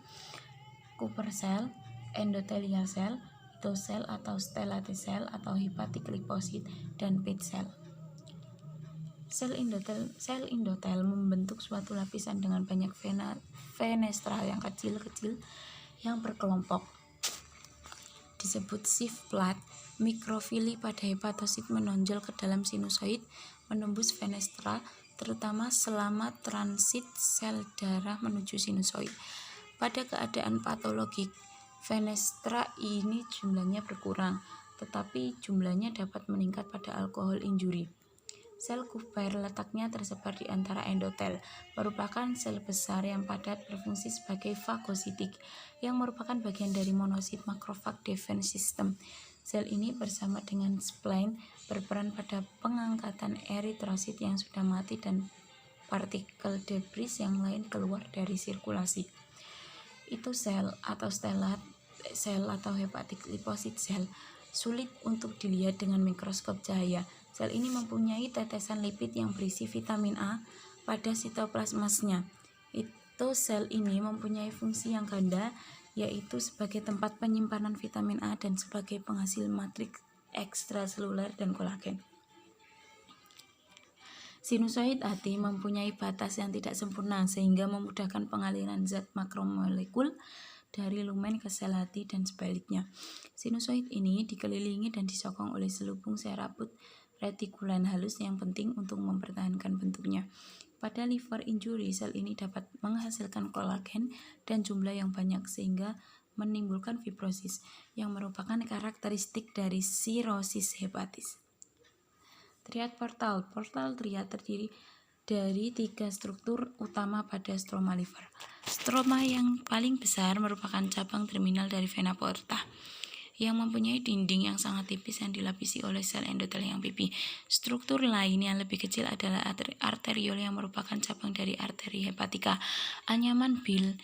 Kupfer cell, endothelial cell, sel atau stellate cell atau hepatic liposit, dan pit cell. Sel endotel membentuk suatu lapisan dengan banyak fenestra yang kecil-kecil yang berkelompok. Disebut sieve plate. Mikrofili pada hepatosit menonjol ke dalam sinusoid, menembus fenestra, terutama selama transit sel darah menuju sinusoid. Pada keadaan patologik, fenestra ini jumlahnya berkurang, tetapi jumlahnya dapat meningkat pada alkohol injury. Sel Kupfer letaknya tersebar di antara endotel, merupakan sel besar yang padat berfungsi sebagai fagositik, yang merupakan bagian dari monosit makrofag defense system. Sel ini bersama dengan spleen berperan pada pengangkatan eritrosit yang sudah mati dan partikel debris yang lain keluar dari sirkulasi. Itu sel atau stellate sel atau hepatic liposit cell sulit untuk dilihat dengan mikroskop cahaya. Sel ini mempunyai tetesan lipid yang berisi vitamin A pada sitoplasmasnya. Itu sel ini mempunyai fungsi yang ganda, yaitu sebagai tempat penyimpanan vitamin A dan sebagai penghasil matriks ekstraseluler dan kolagen. Sinusoid hati mempunyai batas yang tidak sempurna sehingga memudahkan pengaliran zat makromolekul dari lumen ke sel hati dan sebaliknya. Sinusoid ini dikelilingi dan disokong oleh selubung serabut retikulen halus yang penting untuk mempertahankan bentuknya. Pada liver injury, sel ini dapat menghasilkan kolagen dan jumlah yang banyak sehingga menimbulkan fibrosis yang merupakan karakteristik dari sirosis hepatis. Triad portal. Portal triad terdiri dari 3 struktur utama pada stroma liver. Stroma yang paling besar merupakan cabang terminal dari vena porta yang mempunyai dinding yang sangat tipis yang dilapisi oleh sel endotel yang pipi. Struktur lain yang lebih kecil adalah arteriol yang merupakan cabang dari arteri hepatika. Anyaman bil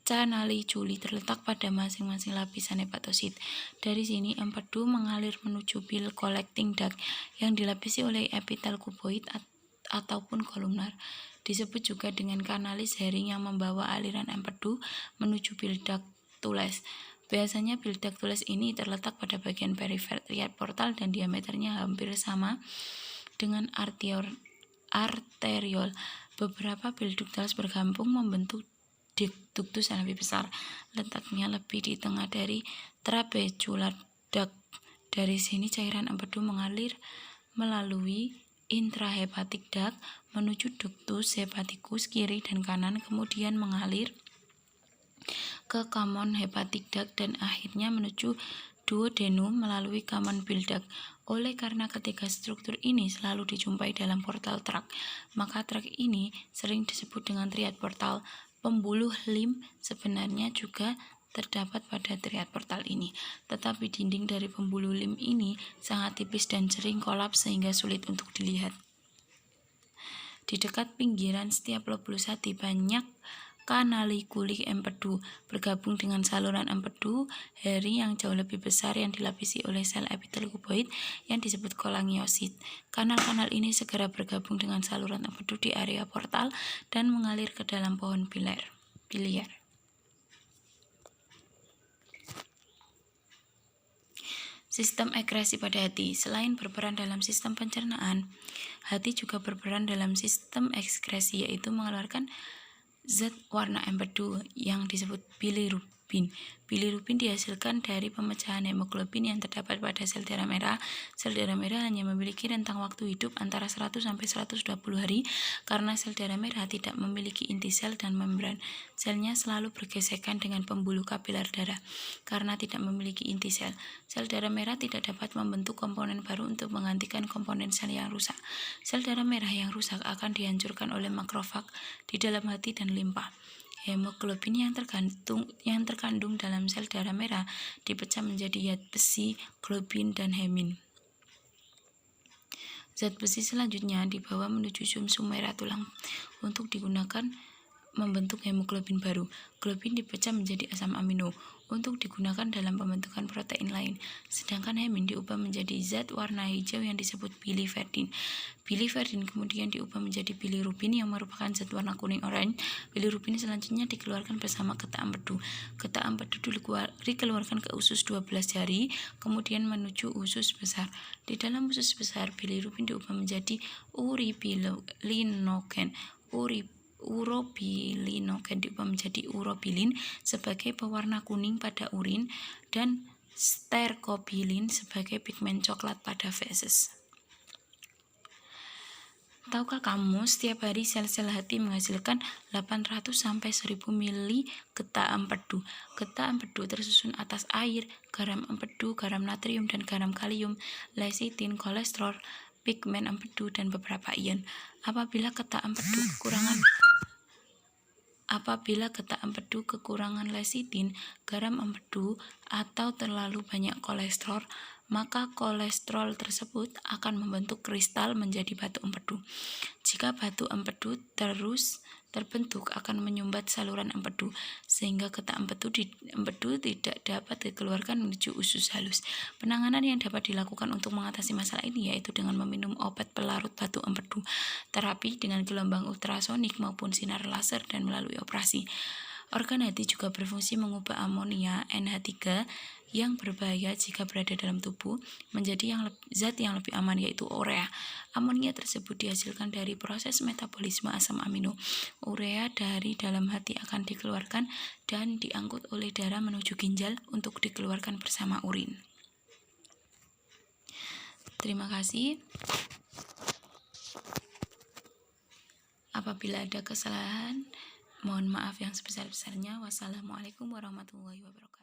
canali culi terletak pada masing-masing lapisan hepatosit. Dari sini empedu mengalir menuju bil collecting duct yang dilapisi oleh epitel kuboid ataupun kolumnar. Disebut juga dengan kanalis Hering yang membawa aliran empedu menuju bil duct tules. Biasanya bil duct tules ini terletak pada bagian perifer triad portal dan diameternya hampir sama dengan arteriol. Beberapa bil duct tules bergabung membentuk ductus yang lebih besar, letaknya lebih di tengah dari trabecular duct. Dari sini cairan empedu mengalir melalui intrahepatic duct menuju ductus hepaticus kiri dan kanan, kemudian mengalir ke common hepatic duct dan akhirnya menuju duodenum melalui common bile duct. Oleh karena ketiga struktur ini selalu dijumpai dalam portal tract, maka tract ini sering disebut dengan triad portal. Pembuluh lim sebenarnya juga terdapat pada triad portal ini, tetapi dinding dari pembuluh lim ini sangat tipis dan sering kolaps sehingga sulit untuk dilihat. Di dekat pinggiran setiap lobulus hati banyak kanalikuli empedu bergabung dengan saluran empedu Hering yang jauh lebih besar yang dilapisi oleh sel epitel kuboid yang disebut kolangiosit. Kanal-kanal ini segera bergabung dengan saluran empedu di area portal dan mengalir ke dalam pohon biliar. Sistem ekskresi pada hati. Selain berperan dalam sistem pencernaan, hati juga berperan dalam sistem ekskresi, yaitu mengeluarkan zat warna empedu yang disebut bilirubin. Bilirubin dihasilkan dari pemecahan hemoglobin yang terdapat pada sel darah merah. Sel darah merah hanya memiliki rentang waktu hidup antara 100 sampai 120 hari karena sel darah merah tidak memiliki inti sel dan membran. Selnya selalu bergesekan dengan pembuluh kapiler darah. Karena tidak memiliki inti sel, sel darah merah tidak dapat membentuk komponen baru untuk menggantikan komponen sel yang rusak. Sel darah merah yang rusak akan dihancurkan oleh makrofag di dalam hati dan limpa. Hemoglobin yang terkandung dalam sel darah merah dipecah menjadi zat besi, globin, dan hemin. Zat besi selanjutnya dibawa menuju sumsum merah tulang untuk digunakan membentuk hemoglobin baru. Globin dipecah menjadi asam amino untuk digunakan dalam pembentukan protein lain. Sedangkan hemin diubah menjadi zat warna hijau yang disebut biliverdin. Biliverdin kemudian diubah menjadi bilirubin yang merupakan zat warna kuning oranye. Bilirubin selanjutnya dikeluarkan bersama getah empedu. Getah empedu dikeluarkan ke usus 12 jari, kemudian menuju usus besar. Di dalam usus besar, bilirubin diubah menjadi urobilinogen. Urobilinogen diubah menjadi urobilin sebagai pewarna kuning pada urin dan sterkobilin sebagai pigmen coklat pada feses. Tahukah kamu setiap hari sel-sel hati menghasilkan 800 sampai 1000 mili getah empedu. Getah empedu tersusun atas air, garam empedu, garam natrium dan garam kalium, lecitin, kolesterol, pigmen empedu dan beberapa ion. Apabila getah empedu kekurangan lecitin, garam empedu, atau terlalu banyak kolesterol, maka kolesterol tersebut akan membentuk kristal menjadi batu empedu. Jika batu empedu terus terbentuk akan menyumbat saluran empedu sehingga getah empedu tidak dapat dikeluarkan menuju usus halus. Penanganan yang dapat dilakukan untuk mengatasi masalah ini yaitu dengan meminum obat pelarut batu empedu, terapi dengan gelombang ultrasonik maupun sinar laser dan melalui operasi. Organ hati juga berfungsi mengubah amonia NH3 yang berbahaya jika berada dalam tubuh menjadi zat yang lebih aman yaitu urea. Amonia tersebut dihasilkan dari proses metabolisme asam amino. Urea dari dalam hati akan dikeluarkan dan diangkut oleh darah menuju ginjal untuk dikeluarkan bersama urin. Terima kasih. Apabila ada kesalahan, mohon maaf yang sebesar-besarnya. Wassalamualaikum warahmatullahi wabarakatuh.